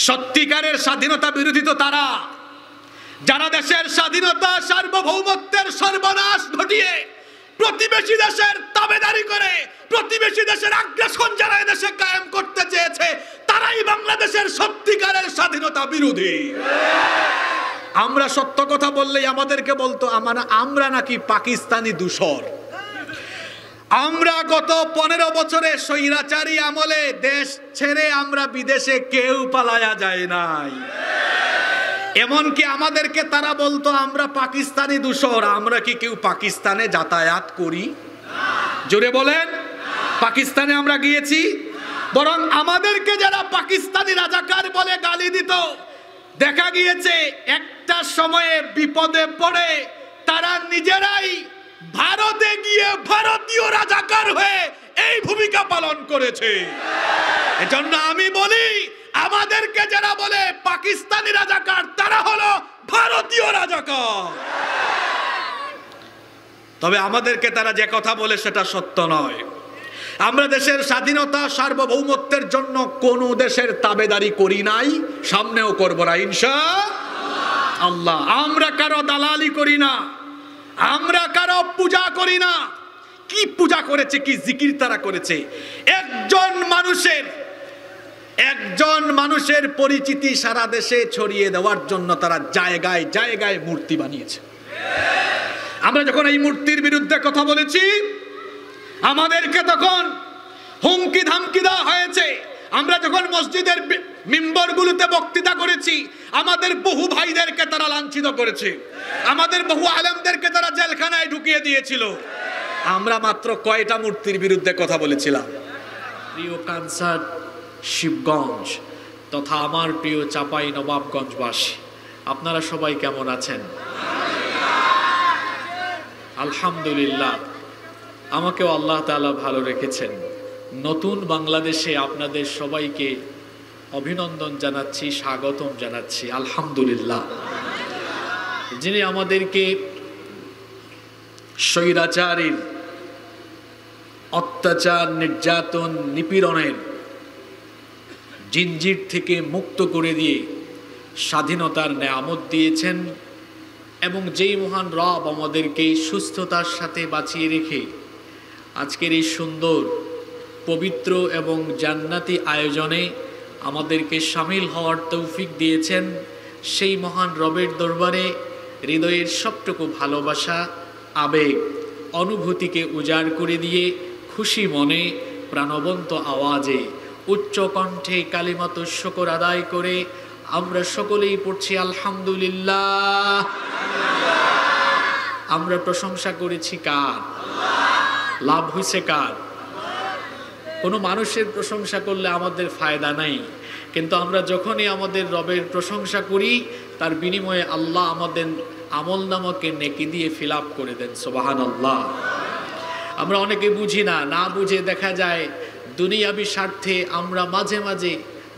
সত্যিকারের স্বাধীনতা বিরোধী তো তারা যারা দেশের স্বাধীনতা সার্বভৌমত্বের সর্বনাশ ঘটিয়ে প্রতিবেশী দেশের তাবেদারি করে প্রতিবেশী দেশের আগ্রাসন যারা দেশে কায়েম করতে চেয়েছে, তারাই বাংলাদেশের সত্যিকারের স্বাধীনতা বিরোধী। আমরা সত্য কথা বললেই আমাদেরকে বলতো আমরা নাকি পাকিস্তানি দূষর। আমরা গত 15 বছরে স্বৈরাচারী আমলে দেশ ছেড়ে আমরা বিদেশে কেউ পালায়া যায় নাই। এমনকি আমাদেরকে তারা বলতো আমরা পাকিস্তানি দূষর। আমরা কি কেউ পাকিস্তানে যাতায়াত করি? জোরে বলেন, পাকিস্তানে আমরা গিয়েছি? বরং আমাদেরকে যারা পাকিস্তানি রাজাকার বলে গালি দিত, দেখা গিয়েছে একটা সময়ে বিপদে পড়ে তারা নিজেরাই ভারতে গিয়ে ভারতীয় রাজাকার হয়ে এই ভূমিকা পালন করেছে। এজন্য আমি বলি, আমাদেরকে যারা বলে পাকিস্তানি রাজাকার, তারা হলো ভারতীয় রাজাকার। তবে আমাদেরকে তারা যে কথা বলে সেটা সত্য নয়। আমরা দেশের স্বাধীনতা সার্বভৌমত্বের জন্য কোন দেশের তাবেদারি করি নাই, সামনেও করব না ইনশাআল্লাহ। আমরা কারো দালালি করি না, আমরা কারো পূজা করি না। কি পূজা করেছে, কি জিকির তারা করেছে? একজন মানুষের পরিচিতি সারা দেশে ছড়িয়ে দেওয়ার জন্য তারা জায়গায় জায়গায় মূর্তি বানিয়েছে। আমরা যখন এই মূর্তির বিরুদ্ধে কথা বলেছি, আমাদেরকে তখন হুমকি ধামকি দেওয়া হয়েছে। আমরা যখন মসজিদের মিম্বরগুলোতে বক্তৃতা করেছি, আমাদের বহু ভাইদেরকে তারা লাঞ্ছিত করেছে, আমাদের বহু আলেমদেরকে তারা জেলখানায় ঢুকিয়ে দিয়েছিল। আমরা মাত্র কয়টা মূর্তির বিরুদ্ধে কথা বলেছিলাম? প্রিয় কানসার শিবগঞ্জ তথা আমার প্রিয় চাপাই নবাবগঞ্জবাসী, আপনারা সবাই কেমন আছেন? আলহামদুলিল্লাহ, আমাকেও আল্লাহ তাআলা ভালো রেখেছেন। নতুন বাংলাদেশে আপনাদের সবাইকে অভিনন্দন জানাচ্ছি, স্বাগতম জানাচ্ছি। আলহামদুলিল্লাহ, যিনি আমাদেরকে স্বৈরাচারীর অত্যাচার, নির্যাতন, নিপীড়নের জিঞ্জির থেকে মুক্ত করে দিয়ে স্বাধীনতার নেয়ামত দিয়েছেন, এবং যেই মহান রব আমাদেরকে সুস্থতার সাথে বাঁচিয়ে রেখে আজকের এই সুন্দর, পবিত্র এবং জান্নাতি আয়োজনে আমাদেরকে শামিল হওয়ার তৌফিক দিয়েছেন, সেই মহান রবের দরবারে হৃদয়ের সবটুকু ভালোবাসা, আবেগ, অনুভূতিকে উজাড় করে দিয়ে খুশি মনে প্রাণবন্ত আওয়াজে উচ্চ কণ্ঠে কালিমাতুশ শুকর আদায় করে আমরা সকলেই পড়ছি আলহামদুলিল্লাহ। আমরা প্রশংসা করেছি কার? লাভ হয়েছে কার? কোনো মানুষের প্রশংসা করলে আমাদের ফায়দা নাই, কিন্তু আমরা যখনই আমাদের রবের প্রশংসা করি, তার বিনিময়ে আল্লাহ আমাদের আমলনামাকে নেকি দিয়ে ফিল আপ করে দেন। সুবহানাল্লাহ। আমরা অনেকে বুঝি না, না বুঝে দেখা যায় দুনিয়াবি স্বার্থে আমরা মাঝে মাঝে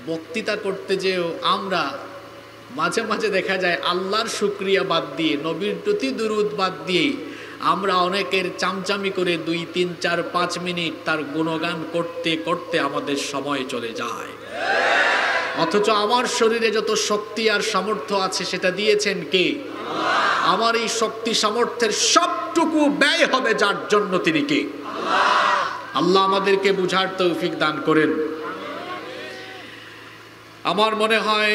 বক্তৃতা করতে যেও আমরা মাঝে মাঝে দেখা যায় আল্লাহর শুকরিয়া বাদ দিয়ে, নবীর প্রতি দুরূদ বাদ দিয়ে আমরা অনেকের চামচামি করে 2, 3, 4, 5 মিনিট তার গুণগান করতে করতে আমাদের সময় চলে যায়। অথচ আমার শরীরে যত শক্তি আর সামর্থ্য আছে সেটা দিয়েছেন কে? আমার এই শক্তি সামর্থ্যের সবটুকু ব্যয় হবে যার জন্য, তিনি কে? আল্লাহ আমাদেরকে বুঝার তৌফিক দান করেন। আমার মনে হয়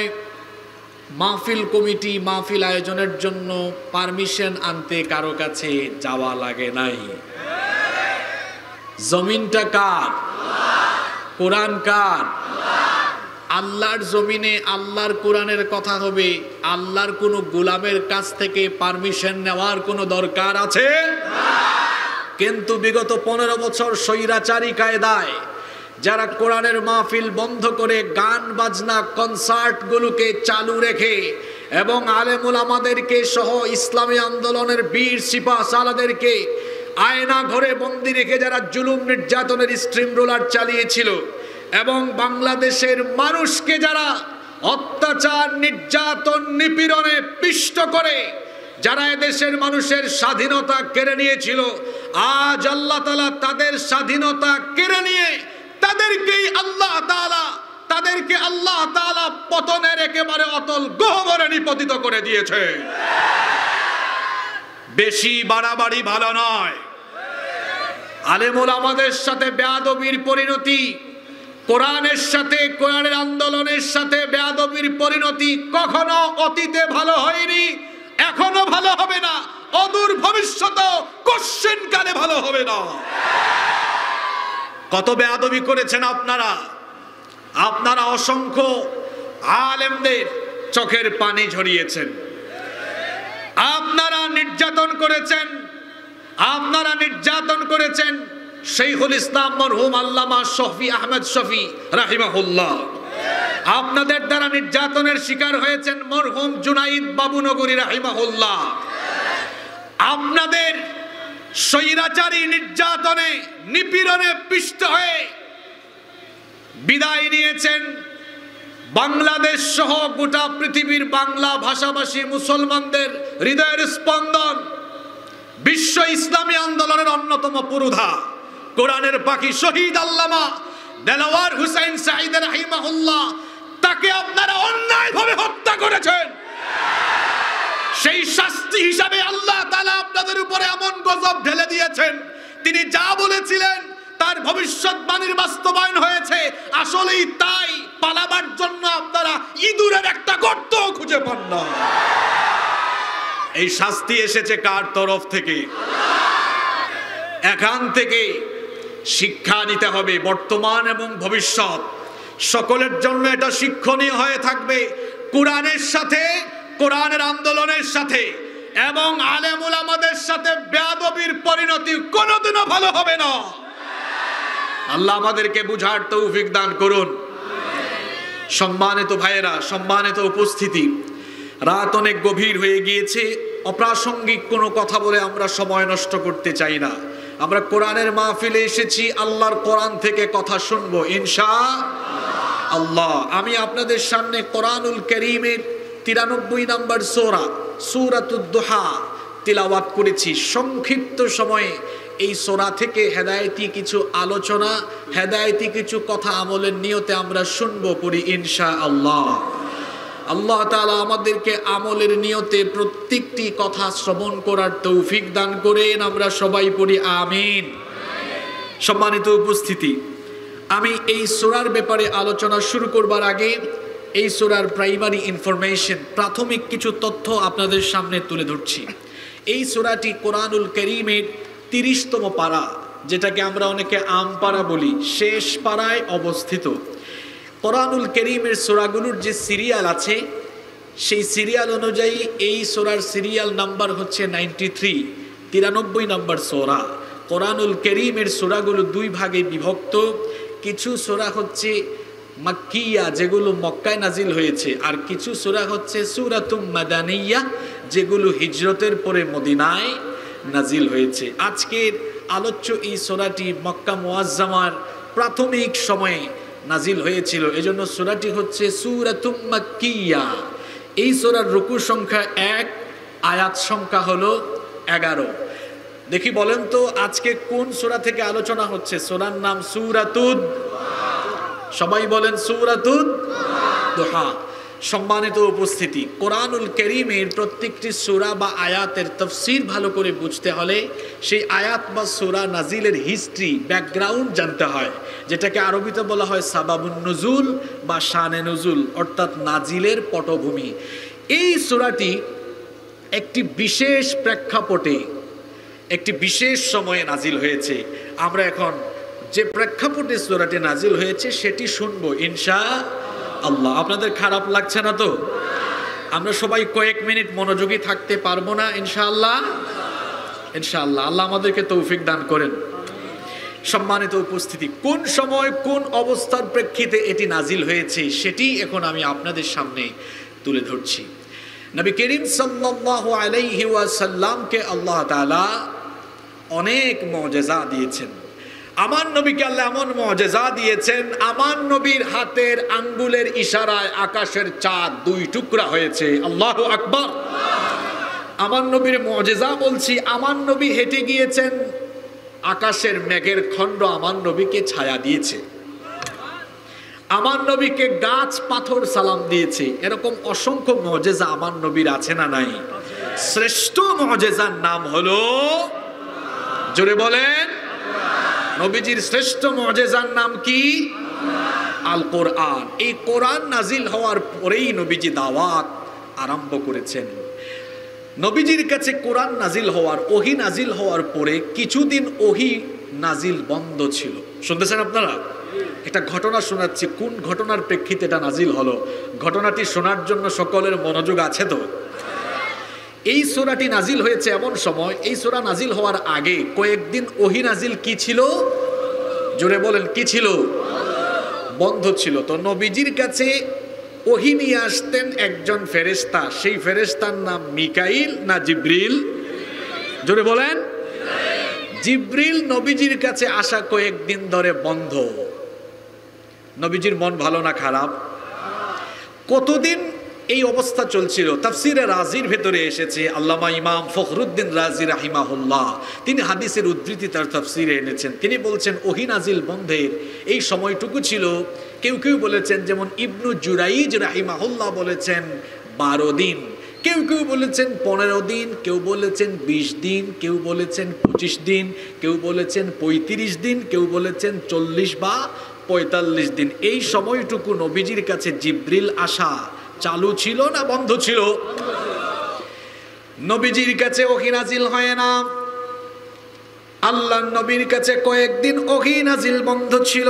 মাহফিল কমিটি মাহফিল আয়োজনের জন্য পারমিশন আনতে কারো কাছে যাওয়া লাগে নাই। জমিনটা কার? কোরআন কার? আল্লাহর জমিনে আল্লাহর কোরআনের কথা হবে, আল্লাহর কোনো গোলামের কাছ থেকে পারমিশন নেওয়ার কোনো দরকার আছে? কিন্তু বিগত 15 বছর স্বৈরাচারী কায়দায় যারা কোরআনের মাহফিল বন্ধ করে গান বাজনা কনসার্টগুলোকে চালু রেখে এবং আলেম উলামাদেরকে সহ ইসলামী আন্দোলনের বীর সিপাহ সালাদেরকে আয়না ঘরে বন্দি রেখে যারা জুলুম নির্যাতনের স্ট্রিম রোলার চালিয়েছিল, এবং বাংলাদেশের মানুষকে যারা অত্যাচার, নির্যাতন, নিপীড়নে পিষ্ট করে যারা এদেশের মানুষের স্বাধীনতা কেড়ে নিয়েছিল, আজ আল্লাহ তাআলা তাদের স্বাধীনতা কেড়ে নিয়ে তাদেরকেই আল্লাহ তাআলা তাদেরকে আল্লাহ তাআলা পতনের একেবারে অতল গহ্বরে নিপতিত করে দিয়েছে। বেশি বাড়াবাড়ি ভালো নয়। আলেম ওলামাদের সাথে বেয়াদবির পরিণতি, কোরআনের সাথে, কোরআনের আন্দোলনের সাথে বেয়াদবির পরিণতি কখনো অতীতে ভালো হয়নি, এখনো ভালো হবে না, অদূর ভবিষ্যতেও কশ্চিনকালে ভালো হবে না। কত বেয়াদবি করেছেন আপনারা। আপনারা অসংখ্য আলেমদের চোখের পানি ঝরিয়েছেন, আপনারা নির্যাতন করেছেন, আপনারা নির্যাতন করেছেন শাইখুল ইসলাম মরহুম আল্লামা শফি আহমেদ শফি রাহিমাহুল্লাহ। আপনাদের দ্বারা নির্যাতনের শিকার হয়েছেন মরহুম জুনাইদ বাবুনগরী রাহিমাহুল্লাহ। আপনাদের স্বৈরাচারী নির্যাতনে, নিপীড়নে পিষ্ট হয়ে বিদায় নিয়েছেন বাংলাদেশ সহ গোটা পৃথিবীর বাংলা ভাষাভাষী মুসলমানদের হৃদয়ের স্পন্দন, বিশ্ব ইসলামী আন্দোলনের অন্যতম পুরোধা, কোরআনের পাখি শহীদ আল্লামা দেলাওয়ার হুসাইন সাঈদ রাহিমাহুল্লাহ। তাকে আপনারা অন্যায়ভাবে হত্যা করেছেন। সেই শাস্তি হিসাবে আল্লাহ তাআলা আপনাদের উপরে এমন গজব ঢেলে দিয়েছেন, তিনি যা বলেছিলেন তার ভবিষ্যৎবাণীর বাস্তবায়ন হয়েছে। আসলেই তাই, পালাবার জন্য আপনারা ইঁদুরের একটা গর্ত খুঁজে পান না। এই শাস্তি এসেছে কার তরফ থেকে? এখান থেকে শিক্ষা নিতে হবে। বর্তমান এবং ভবিষ্যৎ সকলের জন্য এটা শিক্ষণীয় হয়ে থাকবে। কোরআনের সাথে, কোরআনের আন্দোলনের সাথে এবং আলেম ওলামাদের সাথে বেয়াদবির পরিণতি কোনোদিনও ভালো হবে না। আল্লাহ আমাদেরকে বুঝার তৌফিক দান করুন। সম্মানিত ভাইয়েরা, সম্মানিত উপস্থিতি, রাত অনেক গভীর হয়ে গিয়েছে। অপ্রাসঙ্গিক কোনো কথা বলে আমরা সময় নষ্ট করতে চাই না। আমরা কোরআনের মাহফিলে এসেছি, আল্লাহর কোরআন থেকে কথা শুনবো ইনশাআল্লাহ। আমি আপনাদের সামনে কোরআনুল কারীমের 93 নম্বর সূরা, সূরাতুদ দুহা তিলাওয়াত করেছি। সংক্ষিপ্ত সময়ে এই সূরা থেকে হেদায়েতি কিছু আলোচনা, হেদায়েতি কিছু কথা আমলের নিয়তে আমরা শুনবো পড়ি ইনশাআল্লাহ। আল্লাহ তাআলা আমাদেরকে আমলের নিয়তে প্রত্যেকটি কথা শ্রবণ করার তৌফিক দান করেন। আমরা সবাই পড়ি আমিন। সম্মানিত উপস্থিতি, আমি এই সূরার ব্যাপারে আলোচনা শুরু করবার আগে এই সূরার প্রাইমারি ইনফরমেশন, প্রাথমিক কিছু তথ্য আপনাদের সামনে তুলে ধরছি। এই সূরাটি কোরআনুল কারীমের 30তম পারা, যেটাকে আমরা অনেকে আম পারা বলি, শেষ পারায় অবস্থিত। কোরআনুল কারীমের সূরাগুলোর যে সিরিয়াল আছে, সেই সিরিয়াল অনুযায়ী এই সূরার সিরিয়াল নাম্বার হচ্ছে 93 নম্বর সূরা। কোরআনুল কারীমের সূরাগুলো দুই ভাগে বিভক্ত। কিছু সূরা হচ্ছে মাক্কিয়া, যেগুলো মক্কায় নাজিল হয়েছে, আর কিছু সূরা হচ্ছে সূরাতুম মাদানিয়া, যেগুলো হিজরতের পরে মদিনায় নাজিল হয়েছে। আজকের আলোচ্য এই সূরাটি মক্কা মুআজ্জামার প্রাথমিক সময়ে নাজিল হয়েছিল, এজন্য সূরাটি হচ্ছে সূরাতুম মাক্কিয়া। এই সূরার রুকু সংখ্যা 1, আয়াত সংখ্যা হলো 11। দেখি বলেন তো আজকে কোন সূরা থেকে আলোচনা হচ্ছে? সূরার নাম সূরাতুদ, সবাই বলেন সূরাতুদ দুহা। সম্মানিত উপস্থিতি, কোরআনুল কারীমের প্রত্যেকটি সূরা বা আয়াতের তাফসীর ভালো করে বুঝতে হলে সেই আয়াত বা সূরা নাজিলের হিস্ট্রি, ব্যাকগ্রাউন্ড জানতে হয়, যেটাকে আরবিতে বলা হয় সাবাবুন নুজুল বা শানে নুজুল, অর্থাৎ নাজিলের পটভূমি। এই সূরাটি একটি বিশেষ প্রেক্ষাপটে, একটি বিশেষ সময়ে নাজিল হয়েছে। আমরা এখন যে প্রেক্ষাপটে সূরাটি নাজিল হয়েছে সেটি শুনবো ইনশাআল্লাহ। আপনাদের খারাপ লাগছে না তো? আমরা সবাই কয়েক মিনিট মনোযোগী থাকতে পারবো না ইনশাআল্লাহ? ইনশাআল্লাহ। আল্লাহ আমাদেরকে তৌফিক দান করেন। সম্মানিত উপস্থিতি, কোন সময় কোন অবস্থার প্রেক্ষিতে এটি নাজিল হয়েছে সেটি এখন আমি আপনাদের সামনে তুলে ধরছি। নবী করিম সাল্লাল্লাহু আলাইহি ওয়াসাল্লামকে আল্লাহ তাআলা অনেক মুআজিজা দিয়েছেন। আমার নবীকে আল্লাহ এমন মুআজিজা দিয়েছেন, আমার নবীর হাতের আঙ্গুলের ইশারায় আকাশের চাঁদ 2 টুকরা হয়েছে। আল্লাহু আকবার। আমার নবীর মুআজিজা বলছি, আমার নবী হেঁটে গিয়েছেন, আকাশের মেঘের খণ্ড আমার নবীকে ছায়া দিয়েছে। আমার নবীকে গাছ পাথর সালাম দিয়েছে, এরকম অসংখ্য মুজিজা আমার নবীর আছে না নাই? শ্রেষ্ঠ মুজিজার নাম হলো, জোরে বলেন, নবীজির শ্রেষ্ঠ মুজিজার নাম কি? আল কোরআন। এই কোরআন নাজিল হওয়ার পরেই নবীজি দাওয়াত আরম্ভ করেছেন। নবীজির কাছে কোরআন নাজিল হওয়ার, ওহী নাজিল হওয়ার পরে কিছুদিন ওহী নাজিল বন্ধ ছিল। শুনতেছেন আপনারা? একটা ঘটনা শোনাচ্ছি, কোন ঘটনার প্রেক্ষিতে এটা নাজিল হলো, ঘটনাটি শোনার জন্য সকলের মনোযোগ আছে তো? এই সূরাটি নাজিল হয়েছে এমন সময়, এই সূরা নাজিল হওয়ার আগে কয়েকদিন ওহী নাজিল কি ছিল? জোরে বলেন, কি ছিল? বন্ধ ছিল। তো নবীজির কাছে ওহী নিয়ে আসতেন একজন ফেরেশতা, সেই ফেরেশতার নাম মিকাইল না জিবরিল? জোরে বলেন। জিবরিল নবীজির কাছে আসা কয়েকদিন ধরে বন্ধ। নবীজির মন ভালো না খারাপ? কতদিন এই অবস্থা চলছিল? তাফসিরে রাজির ভেতরে এসেছে, আল্লামা ইমাম ফখরুদ্দিন রাজি রাহিমাহুল্লাহ তিনি হাদিসের উদ্ধৃতি তার তাফসিরে এনেছেন। তিনি বলছেন ওহী নাজিল বন্ধের এই সময়টুকু ছিল, কেউ কেউ বলেছেন, যেমন ইবনু জুরাইজ রাহিমাহুল্লাহ বলেছেন 12 দিন, কেউ কেউ বলেছেন 15 দিন, কেউ বলেছেন 20 দিন, কেউ বলেছেন 25 দিন, কেউ বলেছেন 35 দিন, কেউ বলেছেন 40 বা 45 দিন। এই সময়টুকু নবীজির কাছে জিবরিল আসা চালু ছিল না বন্ধ ছিল? নবীজির কাছে ওহী নাজিল হয় না। আল্লাহর নবীর কাছে কয়েকদিন ওহী নাজিল বন্ধ ছিল।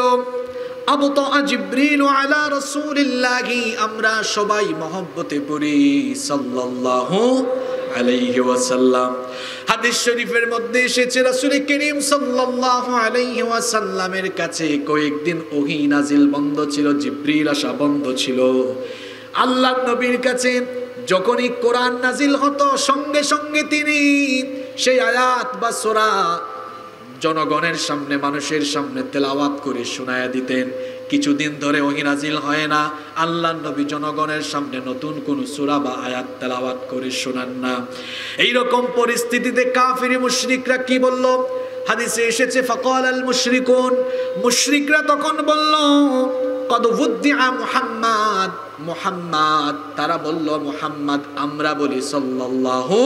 আবতা জিবরিল আলা রাসূলিল্লাহি, আমরা সবাই মহব্বতে পড়ি সাল্লাল্লাহু আলাইহি ওয়াসাল্লাম। হাদিস শরীফের মধ্যে এসেছে রাসূল করিম সাল্লাল্লাহু আলাইহি ওয়াসাল্লামের কাছে কয়েকদিন ওহী নাজিল বন্ধ ছিল, জিবরিল আসা বন্ধ ছিল। আল্লাহর নবীর কাছে যখনই কোরআন নাজিল হতো সঙ্গে সঙ্গে তিনি সেই আয়াত বা সূরা জনগণের সামনে, মানুষের সামনে তেলাওয়াত করে শোনায়া দিতেন। কিছুদিন ধরে ওহী নাজিল হয় না, আল্লাহর নবী জনগণের সামনে নতুন কোন সূরা বা আয়াত তেলাওয়াত করে শোনান না। এই রকম পরিস্থিতিতে কাফির মুশরিকরা কি বলল? হাদিসে এসেছে ফাকালাল মুশরিকুন, মুশরিকরা তখন বলল কদ উদ্দিআ মুহাম্মদ, মুহাম্মদ, তারা বলল মুহাম্মদ, আমরা বলি সাল্লাল্লাহু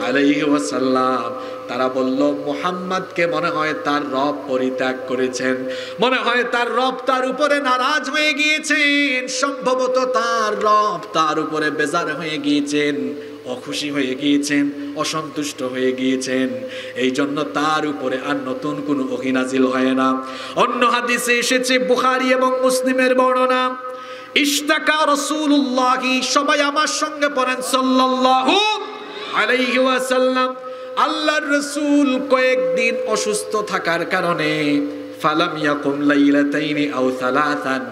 আলাইহি ওয়াসাল্লাম। তারা বলল মুহাম্মদকে মনে হয় তার রব পরিত্যাগ করেছেন, মনে হয় তার রব তার উপরে নারাজ হয়ে গিয়েছেন, সম্ভবত তার রব তার উপরে বেজার হয়ে গিয়েছেন, অখুশি হয়ে গিয়েছেন, অসন্তুষ্ট হয়ে গিয়েছেন, এই জন্য তার উপরে আর নতুন কোনো ওহী নাজিল হয় না। অন্য হাদিসে এসেছে, বুখারী এবং মুসলিমের বর্ণনা, ইশতাকা রাসূলুল্লাহি, সবাই আমার সঙ্গে পড়েন সাল্লাল্লাহু আলাইহি ওয়াসাল্লাম। আল্লাহর রাসূল কয়েকদিন অসুস্থ থাকার কারণে ফালাম ইয়াকুম লাইলাতাইনি আও সালাসান,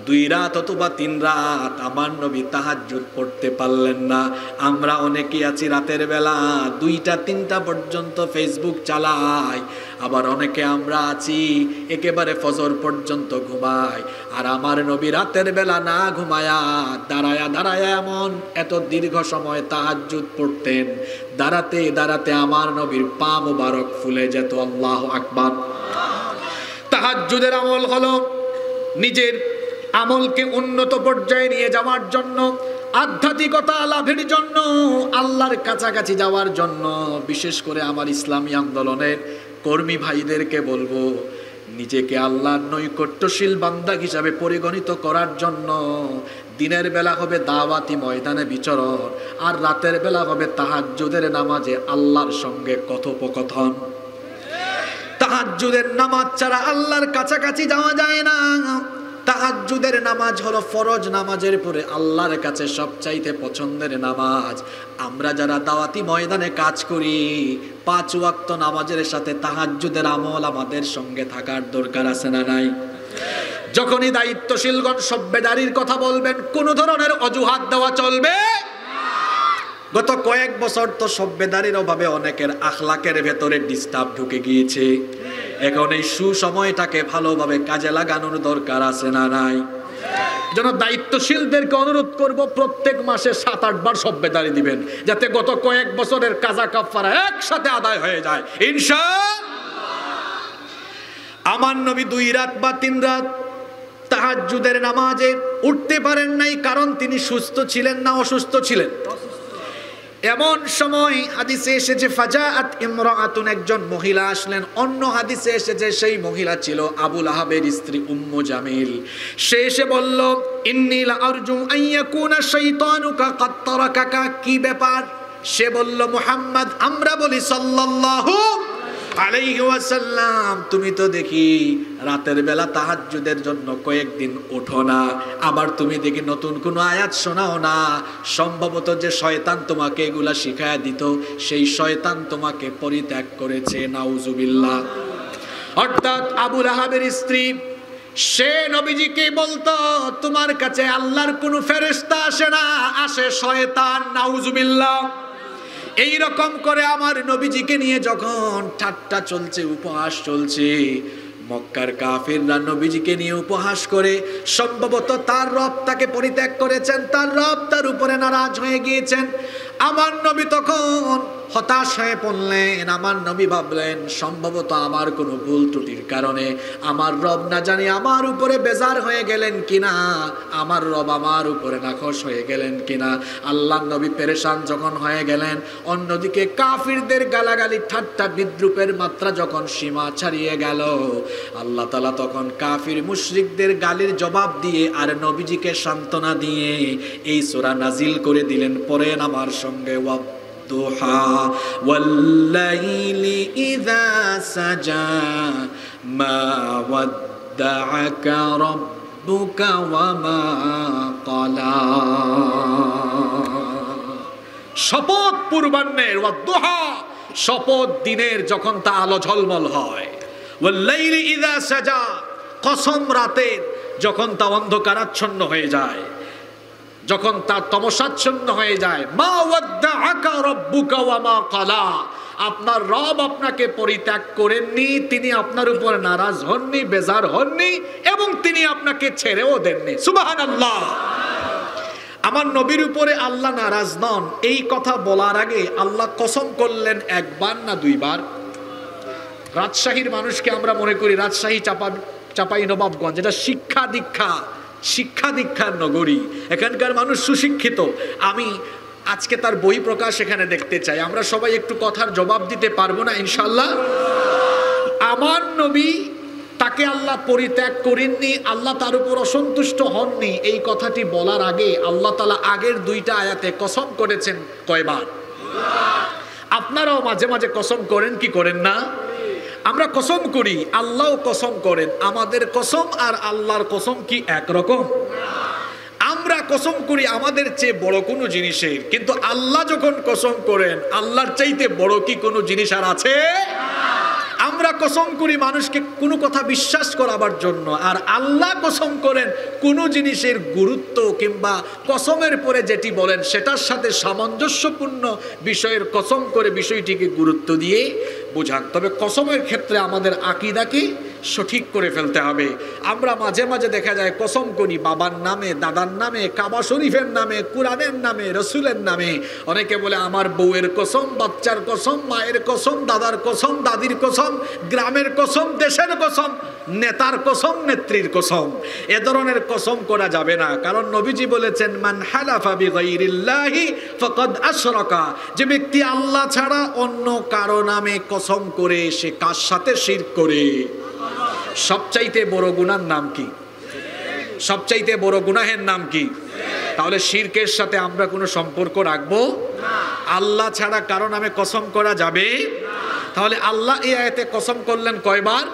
2 রাত অথবা 3 রাত আমার নবী তাহাজ্জুদ পড়তে পারলেন না। আমরা অনেকেই আছি রাতের বেলা 2টা 3টা পর্যন্ত ফেসবুক চালাই, আবার অনেকে আমরা আছি একেবারে ফজর পর্যন্ত ঘুমাই। আর আমার নবী রাতের বেলা না ঘুমায়া দাঁড়ায়া দাঁড়ায়া এমন এত দীর্ঘ সময় তাহাজ্জুদ পড়তেন, দাঁড়াতে দাঁড়াতে আমার নবীর পা মোবারক ফুলে যেত। আল্লাহু আকবার। তাহাজ্জুদের আমল হলো নিজের আমলকে উন্নত পর্যায়ে নিয়ে যাওয়ার জন্য, আধ্যাত্মিকতা লাভের জন্য, আল্লাহর কাছাকাছি যাওয়ার জন্য। বিশেষ করে আমার ইসলামী আন্দোলনের কর্মী ভাইদেরকে বলবো, নিজেকে আল্লাহর নৈকট্যশীল বান্দা হিসাবে পরিগণিত করার জন্য দিনের বেলা হবে দাওয়াতি ময়দানে বিচরণ, আর রাতের বেলা হবে তাহাজ্জুদের নামাজে আল্লাহর সঙ্গে কথোপকথন। তাহাজ্জুদের নামাজ ছাড়া আল্লাহর কাছাকাছি যাওয়া যায় না। তাহাজ্জুদের নামাজ হলো ফরজ নামাজের পরে আল্লাহর কাছে সবচাইতে পছন্দের নামাজ। আমরা যারা দাওয়াতি ময়দানে কাজ করি 5 ওয়াক্ত নামাজের সাথে তাহাজ্জুদের আমল আমাদের সঙ্গে থাকার দরকার আছে না নাই? যখনই দায়িত্বশীলগণ সভ্যদারির কথা বলবেন, কোন ধরনের অজুহাত দেওয়া চলবে না। গত কয়েক বছর তো সভ্যদারির অভাবে অনেকের আখলাকের ভেতরে ডিস্টার্ব ঢুকে গিয়েছে। এখন এই সুসময়টাকে ভালোভাবে কাজে লাগানোর দরকার আছে না নাই? যেন দায়িত্বশীলদেরকে অনুরোধ করব, প্রত্যেক মাসে 7-8 বার সভ্যদারি দিবেন, যাতে গত কয়েক বছরের কাজা কাফারা একসাথে আদায় হয়ে যায় ইনশাআল্লাহ। আমার নবী 2 রাত বা 3 রাত তাহাজ্জুদের নামাজে উঠতে পারেন নাই, কারণ তিনি সুস্থ ছিলেন না অসুস্থ ছিলেন। এমন সময় হাদিসে এসেছে ফাজাআত ইমরাআতুন, একজন মহিলা আসলেন। অন্য হাদিসে এসেছে সেই মহিলা ছিল আবু লাহাবের স্ত্রী উম্মু জামিল। সে এসে বলল, ইন্নী লা আরজু আন ইয়াকুনা শাইতানুকা কাদ তারাকাকা। কি ব্যাপার? সে বলল, মুহাম্মদ, আমরা বলি সাল্লাল্লাহু আলাইহি ওয়াসাল্লাম, তুমি তো দেখি রাতের বেলা তাহাজ্জুদের জন্য কয়েকদিন ওঠো না, আবার তুমি দেখি নতুন কোনো আয়াত শোনাও না। সম্ভবত যে শয়তান তোমাকে এগুলা শিখায়া দিত, সেই শয়তান তোমাকে পরিত্যাগ করেছে। নাউজুবিল্লাহ। অর্থাৎ আবু লাহাবের স্ত্রী সে নবীজিকে বলতো, তোমার কাছে আল্লাহর কোনো ফেরেশতা আসে না, আসে শয়তান। নাউজুবিল্লাহ। এই রকম করে আমার নবীজিকে নিয়ে যখন ঠাট্টা চলছে, উপহাস চলছে, মক্কার কাফিররা নবীজিকে নিয়ে উপহাস করে, সম্ভবত তার রব তাকে পরিত্যাগ করেছেন, তার রব তার উপরে নারাজ হয়ে গিয়েছেন। আমার নবী তখন হতাশ হয়ে পড়লেন। আমার নবী ভাবলেন, সম্ভবত আমার কোনো ভুল ত্রুটির কারণে আমার রব না জানি আমার উপরে বেজার হয়ে গেলেন কিনা, আমার রব আমার উপরে নাখোশ হয়ে গেলেন কিনা। আল্লাহ নবী পেরেশান যখন হয়ে গেলেন, অন্যদিকে কাফিরদের গালাগালি ঠাট্টা বিদ্রুপের মাত্রা যখন সীমা ছাড়িয়ে গেল, আল্লাহ তাআলা তখন কাফির মুশরিকদের গালির জবাব দিয়ে আর নবীজিকে সান্ত্বনা দিয়ে এই সূরা নাজিল করে দিলেন। পড়েন আমার সঙ্গে, والضحى والليل إذا سجى ما ودعك ربك وما قلى। শপথ পূর্বাহ্নের, ওয়াদ্দুহা শপথ দিনের যখন তা আলো ঝলমল হয়, ওয়াল্লাইলি ইযা সাজা কসম রাতের যখন তা অন্ধকারাচ্ছন্ন হয়ে যায়, যখন তা তমসাচ্ছন্ন হয়ে যায়। মা ওয়াদ্দাআকা রাব্বুকা ওয়া মা ক্বালা, আপনার রব আপনাকে পরিত্যাগ করেননি, তিনি আপনার উপর নারাজ হননি, বেজার হননি, এবং তিনি আপনাকে ছেড়েও দেননি। সুবহানাল্লাহ। আমার নবীর উপরে আল্লাহ নারাজ নন, এই কথা বলার আগে আল্লাহ কসম করলেন একবার না দুইবার। রাজশাহীর মানুষকে আমরা মনে করি, রাজশাহী চাপাই নবাবগঞ্জ, এটা শিক্ষা দীক্ষার নগরী, এখানকার মানুষ সুশিক্ষিত। আমি আজকে তার বই প্রকাশ এখানে দেখতে চাই। আমরা সবাই একটু কথার জবাব দিতে পারবো না ইনশাআল্লাহ? আমার নবী, তাকে আল্লাহ পরিত্যাগ করেননি, আল্লাহ তার উপর অসন্তুষ্ট হননি, এই কথাটি বলার আগে আল্লাহ তাআলা আগের দুইটা আয়াতে কসম করেছেন কয়বার? আপনারাও মাঝে মাঝে কসম করেন কি করেন না? আমরা কসম করি, আল্লাহও কসম করেন। আমাদের কসম আর আল্লাহর কসম কি একরকম? আমরা কসম করি আমাদের চেয়ে বড় কোনো জিনিসের, কিন্তু আল্লাহ যখন কসম করেন, আল্লাহর চাইতে বড় কি কোনো জিনিস আর আছে? আমরা কসম করি মানুষকে কোনো কথা বিশ্বাস করাবার জন্য, আর আল্লাহ কসম করেন কোনো জিনিসের গুরুত্ব কিংবা কসমের পরে যেটি বলেন সেটার সাথে সামঞ্জস্যপূর্ণ বিষয়ের কসম করে বিষয়টিকে গুরুত্ব দিয়ে বোঝান। তবে কসমের ক্ষেত্রে আমাদের আকীদাকে সঠিক করে ফেলতে হবে। আমরা মাঝে মাঝে দেখা যায় কসম করি বাবার নামে, দাদার নামে, কাবা শরীফের নামে, কোরআনের নামে, রসুলের নামে। অনেকে বলে আমার বউয়ের কসম, বাচ্চার কসম, মায়ের কসম, দাদার কসম, দাদির কসম, গ্রামের কসম, দেশের কসম, নেতার কসম, নেত্রীর কসম। এ ধরনের কসম করা যাবে না, কারণ নবীজি বলেছেন মান হালাফা বিগাইরিল্লাহি ফাকাদ আশরাকা, যে ব্যক্তি আল্লাহ ছাড়া অন্য কারো নামে কসম করে সে কার সাথে শিরক করে। সবচাইতে বড় গুনার নাম কি? সবচাইতে বড় গুনাহের নাম কি? তাহলে শিরকের সাথে আমরা কোনো সম্পর্ক রাখবো না। আল্লাহ ছাড়া কারো নামে কসম করা যাবে? তাহলে আল্লাহ এই আয়াতে কসম করলেন কয়বার?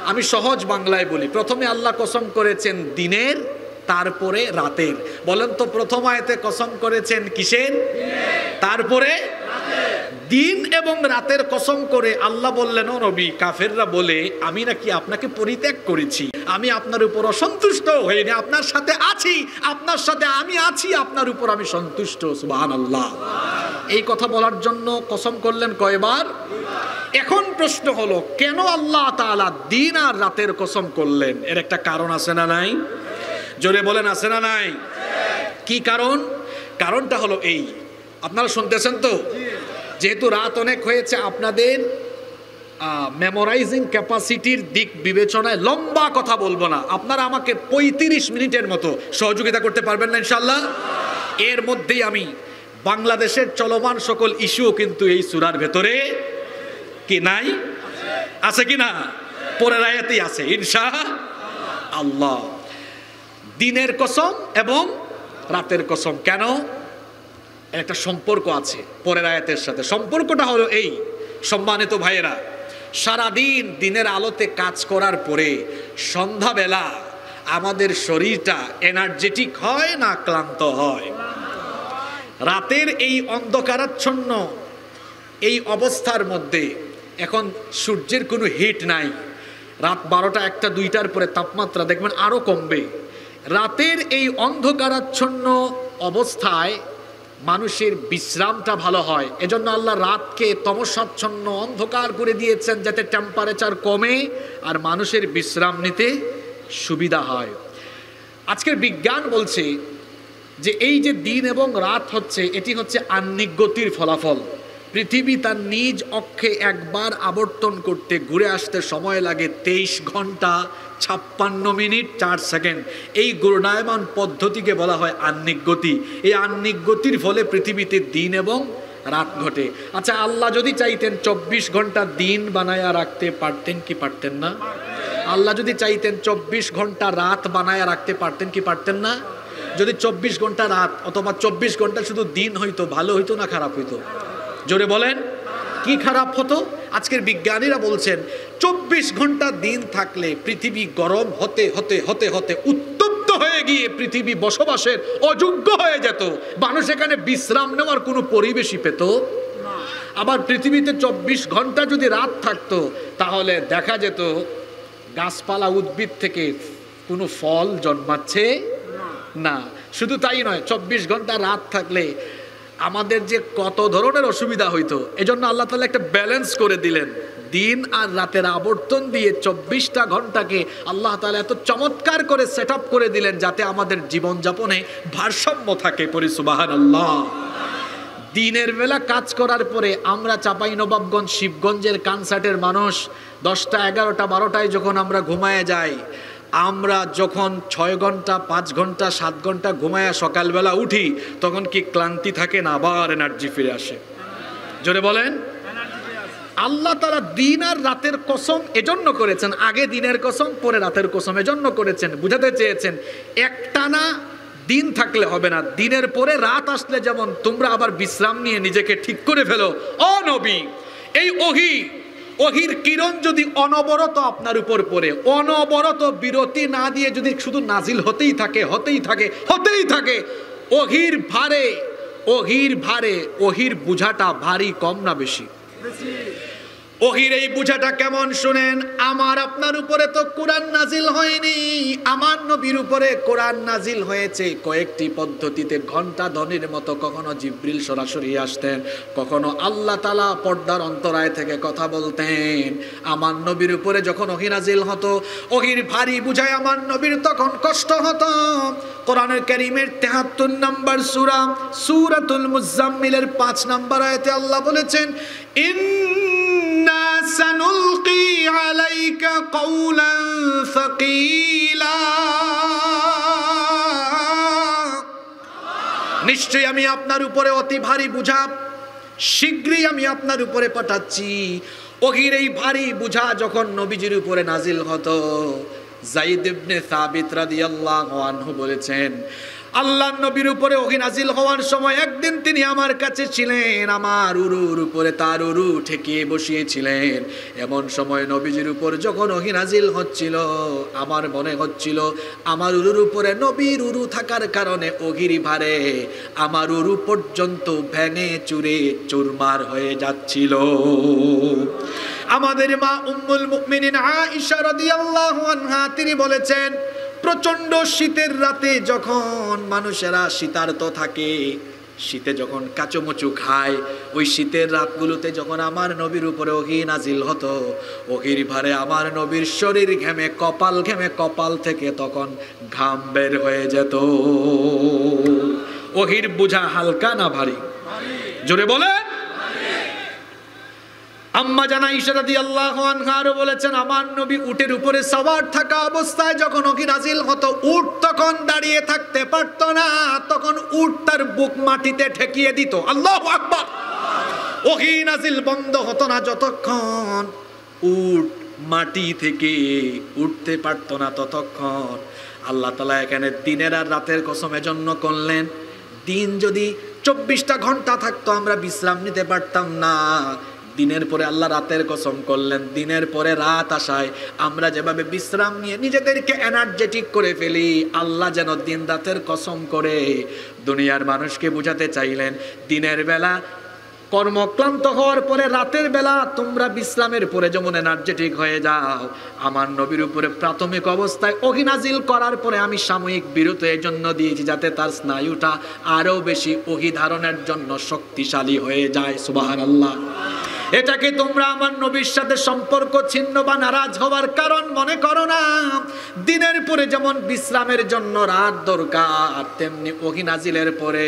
আমি সহজ বাংলায় বলি। প্রথমে আল্লাহ কসম করেছেন দিনের, তারপরে রাতের। বলেন তো প্রথম আয়াতে কসম করেছেন কিসের? তারপরে দিন এবং রাতের কসম করে আল্লাহ বললেন, ও নবী, কাফেররা বলে আমি নাকি আপনাকে পরিত্যাগ করেছি, আমি আপনার উপর অসন্তুষ্ট হইনি, আপনার সাথে আছি, আপনার সাথে আমি আছি, আপনার উপর আমি সন্তুষ্ট। সুবহানাল্লাহ। এই কথা বলার জন্য কসম করলেন কয়বার? এখন প্রশ্ন হলো, কেন আল্লাহ তাআলা দিন আর রাতের কসম করলেন? এর একটা কারণ আছে না নাই? জোরে বলেন, আছে না নাই? কি কারণ? কারণটা হলো এই, আপনারা শুনতেছেন তো, যেহেতু রাত অনেক হয়েছে, আপনাদের মেমোরাইজিং ক্যাপাসিটির দিক বিবেচনায় লম্বা কথা বলবো না, আপনারা আমাকে 35 মিনিটের মতো সহযোগিতা করতে পারবেন না ইনশাল্লাহ? এর মধ্যেই আমি বাংলাদেশের চলমান সকল ইস্যুও কিন্তু এই সূরার ভেতরে কি নাই, আছে কি না? পরের আয়াতেই আছে ইনশাআল্লাহ। দিনের কসম এবং রাতের কসম, কেন? একটা সম্পর্ক আছে পরের আয়াতের সাথে। সম্পর্কটা হলো এই, সম্মানিত ভাইয়েরা, সারাদিন দিনের আলোতে কাজ করার পরে সন্ধ্যাবেলা আমাদের শরীরটা এনার্জেটিক হয় না ক্লান্ত হয়? রাতের এই অন্ধকারাচ্ছন্ন এই অবস্থার মধ্যে এখন সূর্যের কোনো হিট নাই, রাত 12টা 1টা 2টার পরে তাপমাত্রা দেখবেন আরো কমবে। রাতের এই অন্ধকারাচ্ছন্ন অবস্থায় মানুষের বিশ্রামটা ভালো হয়, এজন্য আল্লাহ রাতকে তমসাচ্ছন্ন অন্ধকার করে দিয়েছেন যাতে টেম্পারেচার কমে আর মানুষের বিশ্রাম নিতে সুবিধা হয়। আজকের বিজ্ঞান বলছে যে এই যে দিন এবং রাত হচ্ছে, এটি হচ্ছে আহ্নিক গতির ফলাফল। পৃথিবী তার নিজ অক্ষে একবার আবর্তন করতে ঘুরে আসতে সময় লাগে 23 ঘন্টা 56 মিনিট 4 সেকেন্ড। এই ঘূর্ণায়মান পদ্ধতিকে বলা হয় আহ্নিক গতি। এই আহ্নিক গতির ফলে পৃথিবীতে দিন এবং রাত ঘটে। আচ্ছা, আল্লাহ যদি চাইতেন 24 ঘন্টা দিন বানায়া রাখতে পারতেন কি পারতেন না? আল্লাহ যদি চাইতেন 24 ঘন্টা রাত বানায়া রাখতে পারতেন কি পারতেন না? যদি 24 ঘন্টা রাত অথবা 24 ঘন্টা শুধু দিন হইতো, ভালো হইতো না খারাপ হইতো? জোরে বলেন, কি খারাপ হতো? আজকের বিজ্ঞানীরা বলছেন 24 ঘন্টা দিন থাকলে পৃথিবী গরম হতে হতে হতে হতে উত্তপ্ত হয়ে গিয়ে পৃথিবী বসবাসের অযোগ্য হয়ে যেত। মানুষ এখানে বিশ্রাম নেওয়ার কোনো পরিবেশই পেত না। আবার পৃথিবীতে 24 ঘন্টা যদি রাত থাকতো তাহলে দেখা যেত গাছপালা উদ্ভিদ থেকে কোনো ফল জন্মাচ্ছে না। শুধু তাই নয়, 24 ঘন্টা রাত থাকলে আমাদের যে কত ধরনের অসুবিধা হইতো। এজন্য আল্লাহ তাআলা একটা ব্যালেন্স করে দিলেন, দিন আর রাতের আবর্তন দিয়ে 24টা ঘন্টাকে আল্লাহ তাআলা এত চমৎকার করে সেট আপ করে দিলেন যাতে আমাদের জীবনযাপনে ভারসাম্য থাকে। পরি সুবহানাল্লাহ। দিনের বেলা কাজ করার পরে আমরা চাঁপাইনবাবগঞ্জ শিবগঞ্জের কানসার্টের মানুষ 10টা 11টা 12টায় যখন আমরা ঘুমায় যাই, আমরা যখন 6 ঘন্টা 5 ঘন্টা 7 ঘন্টা ঘুমায়া সকালবেলা উঠি তখন কি ক্লান্তি থাকে না? আবার এনার্জি ফিরে আসে। জোরে বলেন। আল্লাহ তাআলা দিন আর রাতের কসম এজন্য করেছেন, আগে দিনের কসম পরে রাতের কসম এজন্য করেছেন, বুঝাতে চেয়েছেন একটানা দিন থাকলে হবে না, দিনের পরে রাত আসলে যেমন তোমরা আবার বিশ্রাম নিয়ে নিজেকে ঠিক করে ফেলো। ও নবী, এই ওহির কিরণ যদি অনবরত আপনার উপর পড়ে, অনবরত বিরতি না দিয়ে যদি শুধু নাজিল হতেই থাকে, ওহির বুঝাটা ভারী কম না বেশি? ওহির এই বুঝাটা কেমন শুনেন। আমার আপনার উপরে তো কোরআন নাজিল হয়নি, আমার নবীর উপরে কোরআন নাজিল হয়েছে কয়েকটি পদ্ধতিতে। ঘন্টা ধ্বনির মতো কখনো জিবরিল সরাসরি আসতেন, কখনো আল্লাহ তাআলা পর্দার অন্তরায় থেকে কথা বলতেন। আমার নবীর উপরে যখন ওহী নাজিল হতো, ওহির ভারী বুঝায় আমার নবীর তখন কষ্ট হতো। কোরআনের কারীমের 73 নম্বর সূরা সূরাতুল মুজাম্মিলের 5 নম্বর আয়াতে আল্লাহ বলেছেন, ইন্না সানুলকি আলাইকা কওলান সাকিলা, নিশ্চয়ই আমি আপনার উপরে অতি ভারী বুঝা শীঘ্রই আমি আপনার উপরে পাঠাচ্ছি। ওহির এই ভারী বুঝা যখন নবীজির উপরে নাজিল হতো, যায়েদ ইবনে সাবিত রাদিয়াল্লাহু আনহু বলেছেন, আল্লাহর নবীর উপরে ওহী নাজিল হওয়ার সময় একদিন তিনি আমার কাছে ছিলেন, আমার উরুর উপরে তার উরু ঠেকিয়ে বসিয়েছিলেন। এমন সময় নবীজির উপর যখন ওহী নাজিল হচ্ছিল, আমার মনে হচ্ছিল আমার উরুর উপরে নবীর উরু থাকার কারণে ওহীর ভারে আমার উরু পর্যন্ত ভেঙে চুরে চুরমার হয়ে যাচ্ছিল। আমাদের মা উম্মুল মুমিনিন আয়েশা রাদিয়াল্লাহু আনহা তিনি বলেছেন, প্রচন্ড শীতের রাতে যখন মানুষেরা শীতার্ত থাকে, শীতে যখন কাচুমুচু খায়, ওই শীতের রাতগুলোতে যখন আমার নবীর উপরে ওহী নাজিল হতো, ওহীর ভারে আমার নবীর শরীর ঘেমে কপাল থেকে তখন ঘাম বের হয়ে যেত। ওহীর বুঝা হালকা না ভারী? জোরে বলে। আম্মা জান আয়েশা রাদিয়াল্লাহু আনহা আরো বলেছেন, আমার নবী উটের উপরে সওয়ার থাকা অবস্থায় যখন ওহী নাজিল হতো, উট তখন দাঁড়িয়ে থাকতে পারত না, তখন উট তার বুক মাটিতে ঠেকিয়ে দিত। আল্লাহু আকবার। ওহী নাজিল বন্ধ হতো না যতক্ষণ উট মাটি থেকে উঠতে পারত না ততক্ষণ। আল্লাহ তাআলা এখানে দিনের আর রাতের কসম এজন্য করলেন, দিন যদি 24টা ঘন্টা থাকতো আমরা বিশ্রাম নিতে পারতাম না। দিনের পরে আল্লাহ রাতের কসম করলেন, দিনের পরে রাত আসায় আমরা যেভাবে বিশ্রাম নিয়ে নিজেদেরকে এনার্জেটিক করে ফেলি, আল্লাহ যেন দিন রাতের কসম করে দুনিয়ার মানুষকে বোঝাতে চাইলেন, দিনের বেলা কর্মক্লান্ত হওয়ার পরে রাতের বেলা তোমরা বিশ্রামের পরে যেমন এনার্জেটিক হয়ে যাও, আমার নবীর উপরে প্রাথমিক অবস্থায় ওহী নাজিল করার পরে আমি সাময়িক বিরত এই জন্য দিয়েছি যাতে তার স্নায়ুটা আরো বেশি ওহী ধারণের জন্য শক্তিশালী হয়ে যায়। সুবহানাল্লাহ। এটাকে তোমরা আমার নবীর সাথে সম্পর্ক ছিন্ন বা নারাজ হওয়ার কারণ মনে করো না। দিনের পরে যেমন বিশ্রামের জন্য রাত দরকার, তেমনি ওহী নাজিলের পরে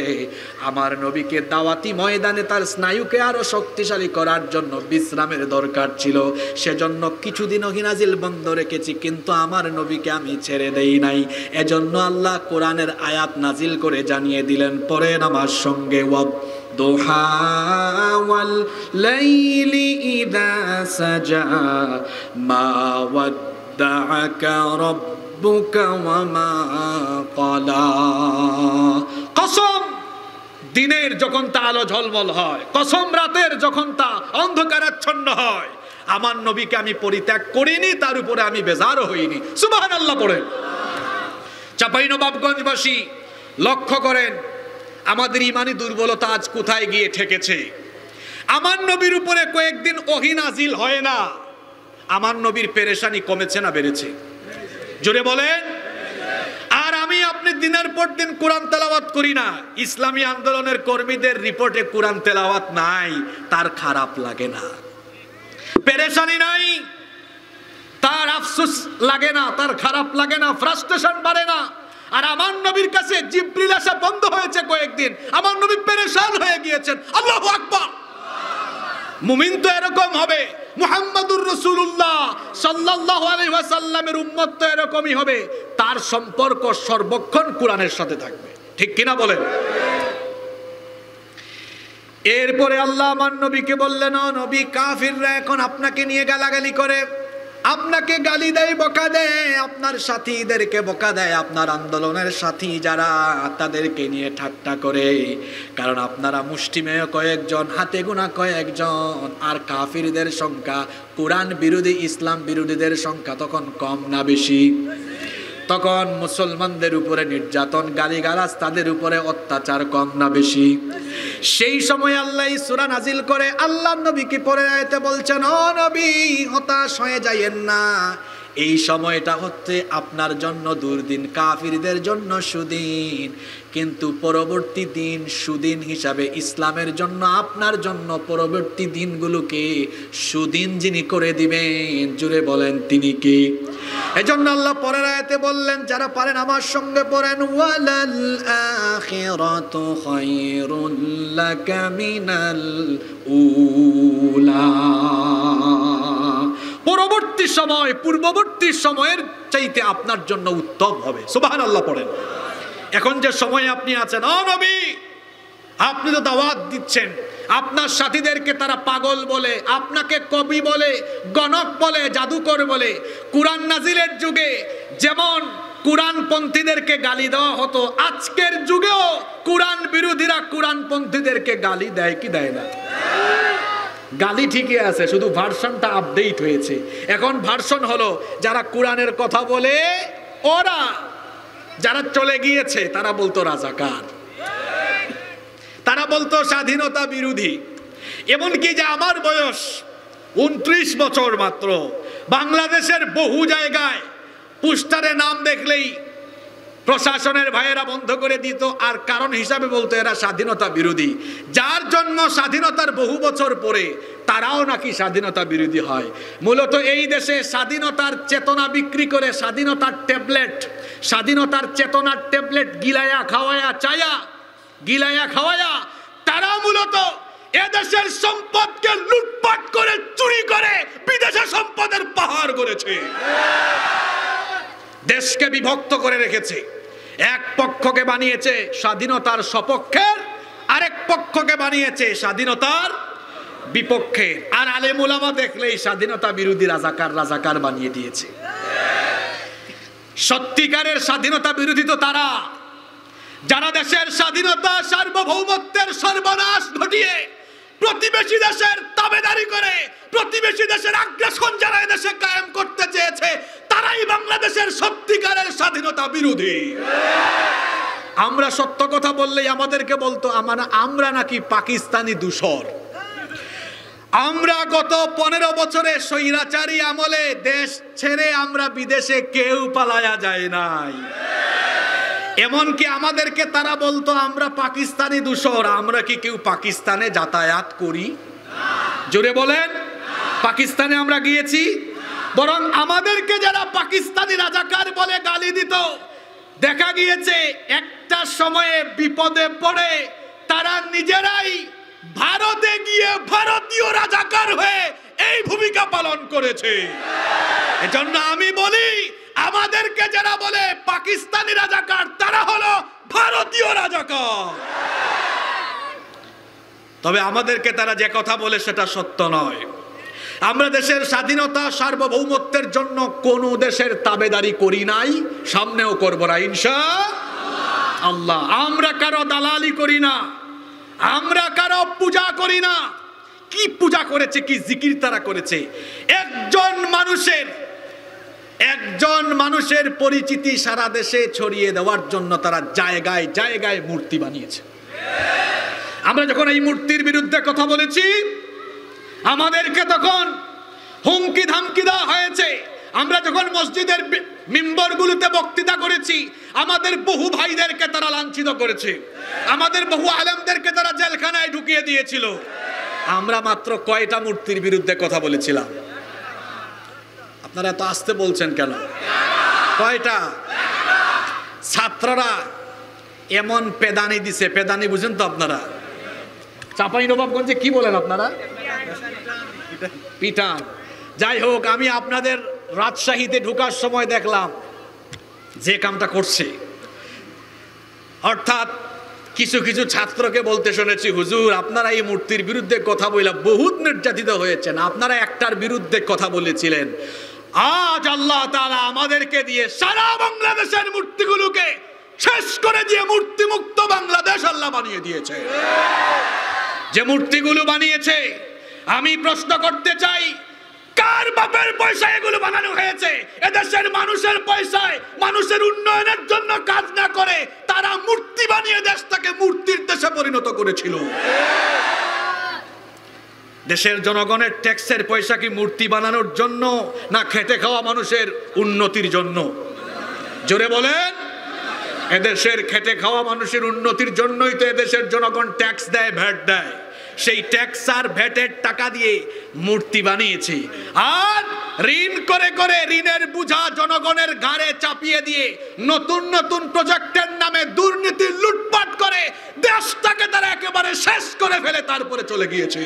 আমার নবীকে দাওয়াতি ময়দানে তার স্নায়ুকে আরো শক্তিশালী করার জন্য বিশ্রামের দরকার ছিল। সেজন্য কিছুদিন ওহী নাজিল বন্ধ রেখেছি, কিন্তু আমার নবীকে আমি ছেড়ে দেই নাই। এজন্য আল্লাহ কোরআনের আয়াত নাজিল করে জানিয়ে দিলেন, পড়েন আমার সঙ্গে, والضحى والليل إذا سجى ما ودعك ربك وما قلى। কসম দিনের যখন তা আলো ঝলমল হয়, কসম রাতের যখন তা অন্ধকারাচ্ছন্ন হয়, আমার নবীকে আমি পরিত্যাগ করিনি, তার উপরে আমি বেজারও হইনি। সুবহানাল্লাহ পড়েন। চাঁপাইনবাবগঞ্জবাসী লক্ষ্য করেন আমাদের ইমানি দুর্বলতা আজ কোথায় গিয়ে ঠেকেছে। আমার নবীর উপরে কয়েকদিন ওহী নাজিল হয় না, আমার নবীর পেরেশানি কমেছে না বেড়েছে? জোরে বলেন। আর আমি আপনি দিনের পর দিন কোরআন তেলাওয়াত করি না, ইসলামী আন্দোলনের কর্মীদের রিপোর্টে কোরআন তেলাওয়াত নাই, তার খারাপ লাগে না, পেরেশানি নাই, তার আফসোস লাগে না, তার খারাপ লাগে না, ফ্রাস্ট্রেশন বাড়ে না। আর আমার নবীর কাছে জিবরিল আসা বন্ধ হয়েছে কয়েকদিন, আমার নবী পেরেশান হয়ে গিয়েছেন। আল্লাহু আকবার। মুমিন তো এরকম হবে, মুহাম্মাদুর রাসূলুল্লাহ সাল্লাল্লাহু আলাইহি ওয়াসাল্লামের উম্মত তো এরকমই হবে, তার সম্পর্ক সর্বক্ষণ কোরআনের সাথে থাকবে। ঠিক কিনা বলেন? এরপরে আল্লাহ আমার নবীকে বললেন, ও নবী, কাফিররা এখন আপনাকে নিয়ে গালাগালি করে, আপনাকে গালি দেয়, বকা দেয়, আপনার সাথীদেরকে বকা দেয়, আপনার আন্দোলনের সাথী যারা তাদেরকে নিয়ে ঠাট্টা করে, কারণ আপনারা মুষ্টিমেয় কয়েকজন, হাতে গোনা কয়েকজন, আর কাফিরদের সংখ্যা, কোরআন বিরোধী ইসলাম বিরোধীদের সংখ্যা তখন কম না বেশি? তখন মুসলমানদের উপরে নির্যাতন, গালিগালাজ, তাদের উপরে অত্যাচার কম না বেশি? সেই সময় আল্লাহ সূরা নাজিল করে আল্লাহ নবীকে পরে আয়াতে বলছেন, ও নবী, হতাশ হয়ে যায়েন না, এই সময়টা হচ্ছে আপনার জন্য দুর্দিন, কাফিরদের জন্য সুদিন, কিন্তু পরবর্তী দিন সুদিন হিসাবে ইসলামের জন্য, আপনার জন্য পরবর্তী দিনগুলোকে সুদিন যিনি করে দিবেন, জুড়ে বলেন তিনি কে? এজন্য আল্লাহ পরের আয়াতে বললেন, যারা পারেন আমার সঙ্গে পড়েন, ওয়ালাল আখিরাতু খায়রুল লাকা মিনাল উলা। পরবর্তী সময় পূর্ববর্তী সময়ের চাইতে আপনার জন্য উত্তম হবে। সুবহানাল্লাহ পড়েন। এখন যে সময় আপনি আছেন, ও নবী, আপনি তো দাওয়াত দিচ্ছেন, আপনার সাথীদেরকে তারা পাগল বলে, আপনাকে কবি বলে, গণক বলে, জাদুকর বলে। কোরআন নাজিলের যুগে যেমন কোরআনপন্থীদেরকে গালি দেওয়া হতো, আজকের যুগেও কোরআন বিরোধীরা কোরআনপন্থীদেরকে গালি দেয় কি দেয় না? গালি ঠিকই আছে, শুধু ভার্সনটা আপডেট হয়েছে। এখন ভার্সন হলো, যারা কোরআনের কথা বলে ওরা, যারা চলে গিয়েছে তারা বলতো রাজাকার, তারা বলতো স্বাধীনতা বিরোধী। এমনকি যে আমার বয়স 29 বছর মাত্র, বাংলাদেশের বহু জায়গায় পোস্টারে নাম দেখলেই প্রশাসনের ভাইয়েরা বন্ধ করে দিত, আর কারণ হিসাবে বলতো এরা স্বাধীনতা বিরোধী। যার জন্ম স্বাধীনতার বহু বছর পরে তারাও নাকি স্বাধীনতা বিরোধী হয়। মূলত এই দেশে স্বাধীনতার চেতনা বিক্রি করে স্বাধীনতার চেতনার ট্যাবলেট গিলায়া খাওয়ায়া চায়া গিলায়া খাওয়ায়া তারা মূলত এদেশের সম্পদকে লুটপাট করে চুরি করে বিদেশে সম্পদের পাহাড় গড়েছে, দেশকে বিভক্ত করে রেখেছে। এক পক্ষকে বানিয়েছে স্বাধীনতার সপক্ষের, আরেক পক্ষকে বানিয়েছে স্বাধীনতার বিপক্ষে। আর আলেম উলামা দেখলেই স্বাধীনতা বিরোধী রাজাকার বানিয়ে দিয়েছে। সত্যিকারের স্বাধীনতা বিরোধী তো তারা যারা দেশের স্বাধীনতা সার্বভৌমত্বের সর্বনাশ ঘটিয়ে প্রতিবেশী দেশের তাবেদারি করে, প্রতিবেশী দেশের আগ্রাসন যারা দেশে কায়েম করতে চেয়েছে, তারাই বাংলাদেশের সত্যিকারের স্বাধীনতা বিরোধী। আমরা সত্য কথা বললেই আমাদেরকে বলতো আমরা নাকি পাকিস্তানি দূষর। আমরা গত 15 বছরে স্বৈরাচারী আমলে দেশ ছেড়ে আমরা বিদেশে কেউ পালায়া যায় নাই। এমনকি আমাদেরকে তারা বলতো আমরা পাকিস্তানি দূষর। আমরা কি কেউ পাকিস্তানে যাতায়াত করি? জোরে বলেন, পাকিস্তানে আমরা গিয়েছি? বরং আমাদেরকে যারা পাকিস্তানি রাজাকার বলে গালি দিত, দেখা গিয়েছে একটা সময়ে বিপদে পড়ে তারা নিজেরাই ভারতে গিয়ে ভারতীয় রাজাকার হয়ে এই ভূমিকা পালন করেছে। এজন্য আমি বলি, আমাদেরকে যারা বলে পাকিস্তানি রাজাকার, তারা হলো ভারতীয় রাজাকার। তবে আমাদেরকে তারা যে কথা বলে সেটা সত্য নয়। আমরা দেশের স্বাধীনতা সার্বভৌমত্বের জন্য কোন দেশের তাবেদারি করি নাই, সামনেও করব না ইনশাআল্লাহ। আমরা কারো দালালি করি না, আমরা কারো পূজা করি না। কি পূজা করেছে, কি জিকির তারা করেছে? একজন মানুষের পরিচিতি সারা দেশে ছড়িয়ে দেওয়ার জন্য তারা জায়গায় জায়গায় মূর্তি বানিয়েছে। আমরা যখন এই মূর্তির বিরুদ্ধে কথা বলেছি, আমাদেরকে তখন হুমকি ধামকি দেওয়া হয়েছে। আমরা যখন মসজিদের মিম্বরগুলোতে বক্তৃতা করেছি, আমাদের বহু ভাইদেরকে তারা লাঞ্ছিত করেছে, আমাদের বহু আলেমদেরকে তারা জেলখানায় ঢুকিয়ে দিয়েছিল। আমরা মাত্র কয়টা মূর্তির বিরুদ্ধে কথা বলেছিলাম? আপনারা এত আসতে বলছেন কেন? কয়টা? ছাত্ররা এমন পেদানি দিছে, পেদানি বুঝেন তো আপনারা? চাঁপাইনবাবগঞ্জে কি বলেন আপনারা? পিটান। যাই হোক, আমি আপনাদের রাজশাহীতে ঢোকার সময় দেখলাম যে কামটা করছে। অর্থাৎ কিছু কিছু ছাত্রকে বলতে শুনেছি, হুজুর আপনারা এই মূর্তির বিরুদ্ধে কথা বলে বহুত নির্যাতিত হয়েছেন, আপনারা একটার বিরুদ্ধে কথা বলেছিলেন। আজ আল্লাহ তাআলা আমাদেরকে দিয়ে সারা বাংলাদেশের মূর্তিগুলোকে শেষ করে দিয়ে মূর্তি মুক্ত বাংলাদেশ আল্লাহ বানিয়ে দিয়েছে। যে মূর্তিগুলো বানিয়েছে, আমি প্রশ্ন করতে চাই, কার বাপের পয়সায় এগুলো বানানো হয়েছে? এদেশের মানুষের পয়সায় মানুষের উন্নয়নের জন্য কাজ না করে তারা মূর্তি বানিয়ে দেশটাকে মূর্তির দেশে পরিণত করেছিল। দেশের জনগণের ট্যাক্সের পয়সা কি মূর্তি বানানোর জন্য, না খেটে খাওয়া মানুষের উন্নতির জন্য? জোরে বলেন। এদেশের খেটে খাওয়া মানুষের উন্নতির জন্যই তো এদেশের জনগণ ট্যাক্স দেয়, ভ্যাট দেয়। সেই ট্যাক্স আর ভ্যাটের টাকা দিয়ে মূর্তি বানিয়েছে। আর ঋণ করে করে ঋণের বোঝা জনগণের ঘাড়ে চাপিয়ে দিয়ে নতুন নতুন প্রজেক্টের নামে দুর্নীতি লুটপাট করে দেশটাকে তারা একেবারে শেষ করে ফেলে তারপরে চলে গিয়েছে।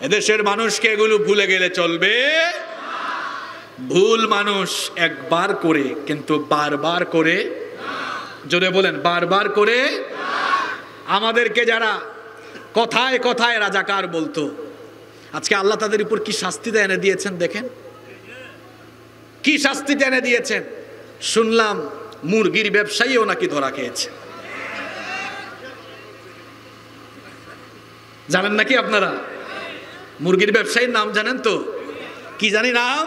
এদেশের মানুষকে এগুলো ভুলে গেলে চলবে? ভুল মানুষ একবার করে, কিন্তু বারবার করে। জোরে বলেন, বারবার করে। আমাদেরকে যারা কথায় কথায় রাজাকার বলতো, আজকে আল্লাহ তাদের উপর কি শাস্তিটা এনে দিয়েছেন দেখেন, কি শাস্তিটা এনে দিয়েছেন। শুনলাম মুরগির ব্যবসায়ীও নাকি ধরা খেয়েছে। জানেন নাকি আপনারা? মুরগির ব্যবসায়ীর নাম জানেন তো? কি জানি নাম?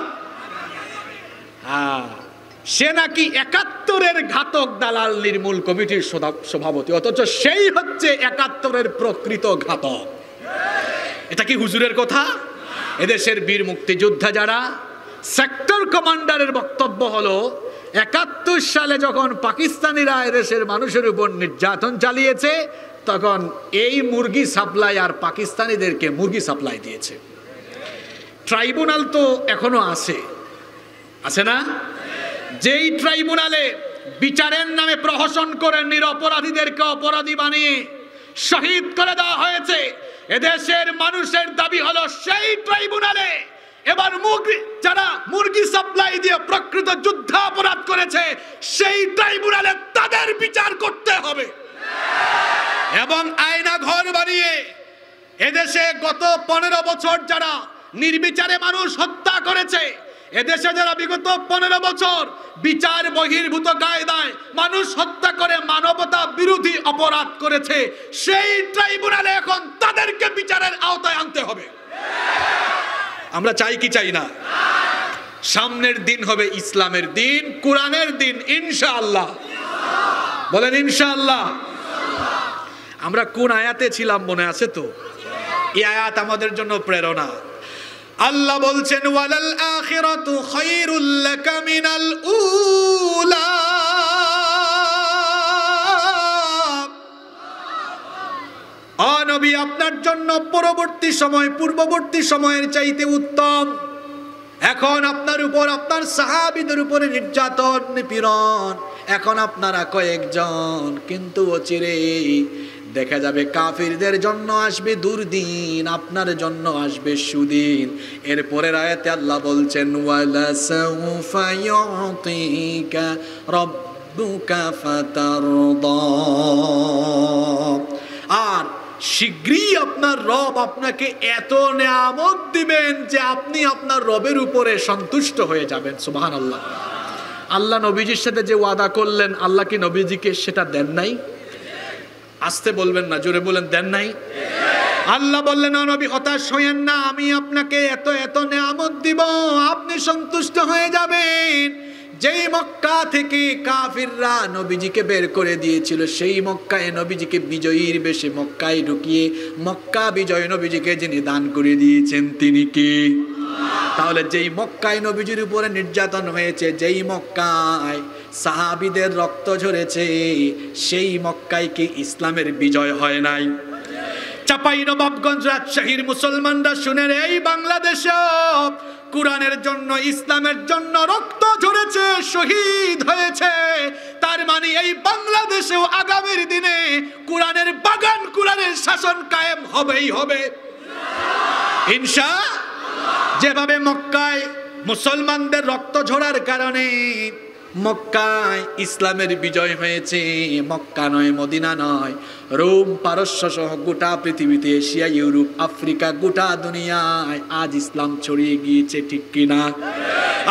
সে নাকি ৭১-এর ঘাতক দালাল নির্মূল কমিটির সভাপতি, অথচ সেই হচ্ছে ৭১-এর প্রকৃত ঘাতক। এটা কি হুজুরের কথা? এদেশের বীর মুক্তিযোদ্ধা যারা, সেক্টর কমান্ডারের বক্তব্য হলো ৭১ সালে যখন পাকিস্তানিরা এদেশের মানুষের উপর নির্যাতন চালিয়েছে, তখন এই মুরগি সাপ্লাই আর পাকিস্তানিদেরকে মুরগি সাপ্লাই দিয়েছে। ট্রাইব্যুনাল তো এখনো আছে না? যেই ট্রাইব্যুনালে বিচারের নামে প্রহসন করে নিরপরাধীদেরকে অপরাধী বানিয়ে শহীদ করে দেওয়া হয়েছে। এদেশের মানুষের দাবি হলো সেই ট্রাইব্যুনালে এবার যারা মুরগি সাপ্লাই দিয়ে প্রকৃত যুদ্ধাপরাধ করেছে সেই ট্রাইব্যুনালে তাদের বিচার করতে হবে এবং আয়না ঘর বানিয়ে এদেশে গত 15 বছর যারা নির্বিচারে মানুষ হত্যা করেছে, এদেশে যারা বিগত 15 বছর বিচার বহির্ভূত কায়দায় মানুষ হত্যা করে মানবতা বিরোধী অপরাধ করেছে, সেই ট্রাইব্যুনালে এখন তাদেরকে বিচারের আওতায় আনতে হবে। আমরা চাই কি চাই না? সামনের দিন হবে ইসলামের দিন, কোরআনের দিন, ইনশাআল্লাহ। বলেন ইনশাআল্লাহ। আমরা কোন আয়াতে ছিলাম মনে আছে তো? এই আয়াত আমাদের জন্য প্রেরণা। আল্লাহ বলছেন ওয়ালাল আখিরাতু খায়রুল লাকা মিনাল উলা। ও নবী, আপনার জন্য পূর্ববর্তী সময়ের চাইতে উত্তম। এখন আপনার উপর, আপনার সাহাবীদের উপরে নির্যাতন নিপীড়ন, এখন আপনারা কয়েকজন, কিন্তু অচিরেই দেখা যাবে কাফিরদের জন্য আসবে দুর্দিন, আপনার জন্য আসবে সুদিন। এরপরের আয়াতে আল্লাহ বলছেন ওয়ালা সাউফা ইউতিকা রাব্বুকা ফাতারদা। আর শীঘ্রই আপনার রব আপনাকে এত নিয়ামত দিবেন যে আপনি আপনার রবের উপরে সন্তুষ্ট হয়ে যাবেন। সুবহানাল্লাহ। আল্লাহ নবীজির সাথে যে ওয়াদা করলেন, আল্লাহ কি নবীজিকে সেটা দেন নাই? আসতে বলবেন না, জোরে বলেন, দেন নাই? আল্লাহ বললেন ও নবী হতাশ হইয়েন না, আমি আপনাকে এত এত নিয়ামত দিব, আপনি সন্তুষ্ট হয়ে যাবেন। যেই মক্কা থেকে কাফিররা নবীজিকে বের করে দিয়েছিল, সেই মক্কায় নবীজিকে বিজয়ীর বেশে মক্কায় ঢুকিয়ে মক্কা বিজয় নবীজিকে যিনি দান করে দিয়েছেন তিনি কি? তাহলে যেই মক্কায় নবীজির উপরে নির্যাতন হয়েছে, যেই মক্কায় সাহাবীদের রক্ত ঝরেছে, সেই মক্কায় কি ইসলামের বিজয় হয় নাই? চাঁপাইনবাবগঞ্জ রাজশাহীর মুসলমানরা শুনেন, এই বাংলাদেশে কোরআনের জন্য, ইসলামের জন্য রক্ত ঝরেছে, শহীদ হয়েছে। তার মানে এই বাংলাদেশেও আগামীর দিনে কোরআনের বাগান, কোরআনের শাসন কায়েম হবেই হবে ইনশাআল্লাহ। যেভাবে মক্কায় মুসলমানদের রক্ত ঝরার কারণে মক্কায় ইসলামের বিজয় হয়েছে, মক্কা নয়, মদিনা নয়, রোম, পারস্য সহ গোটা পৃথিবীতে, এশিয়া, ইউরোপ, আফ্রিকা, গোটা দুনিয়ায় আজ ইসলাম ছড়িয়ে গিয়েছে, ঠিক কিনা?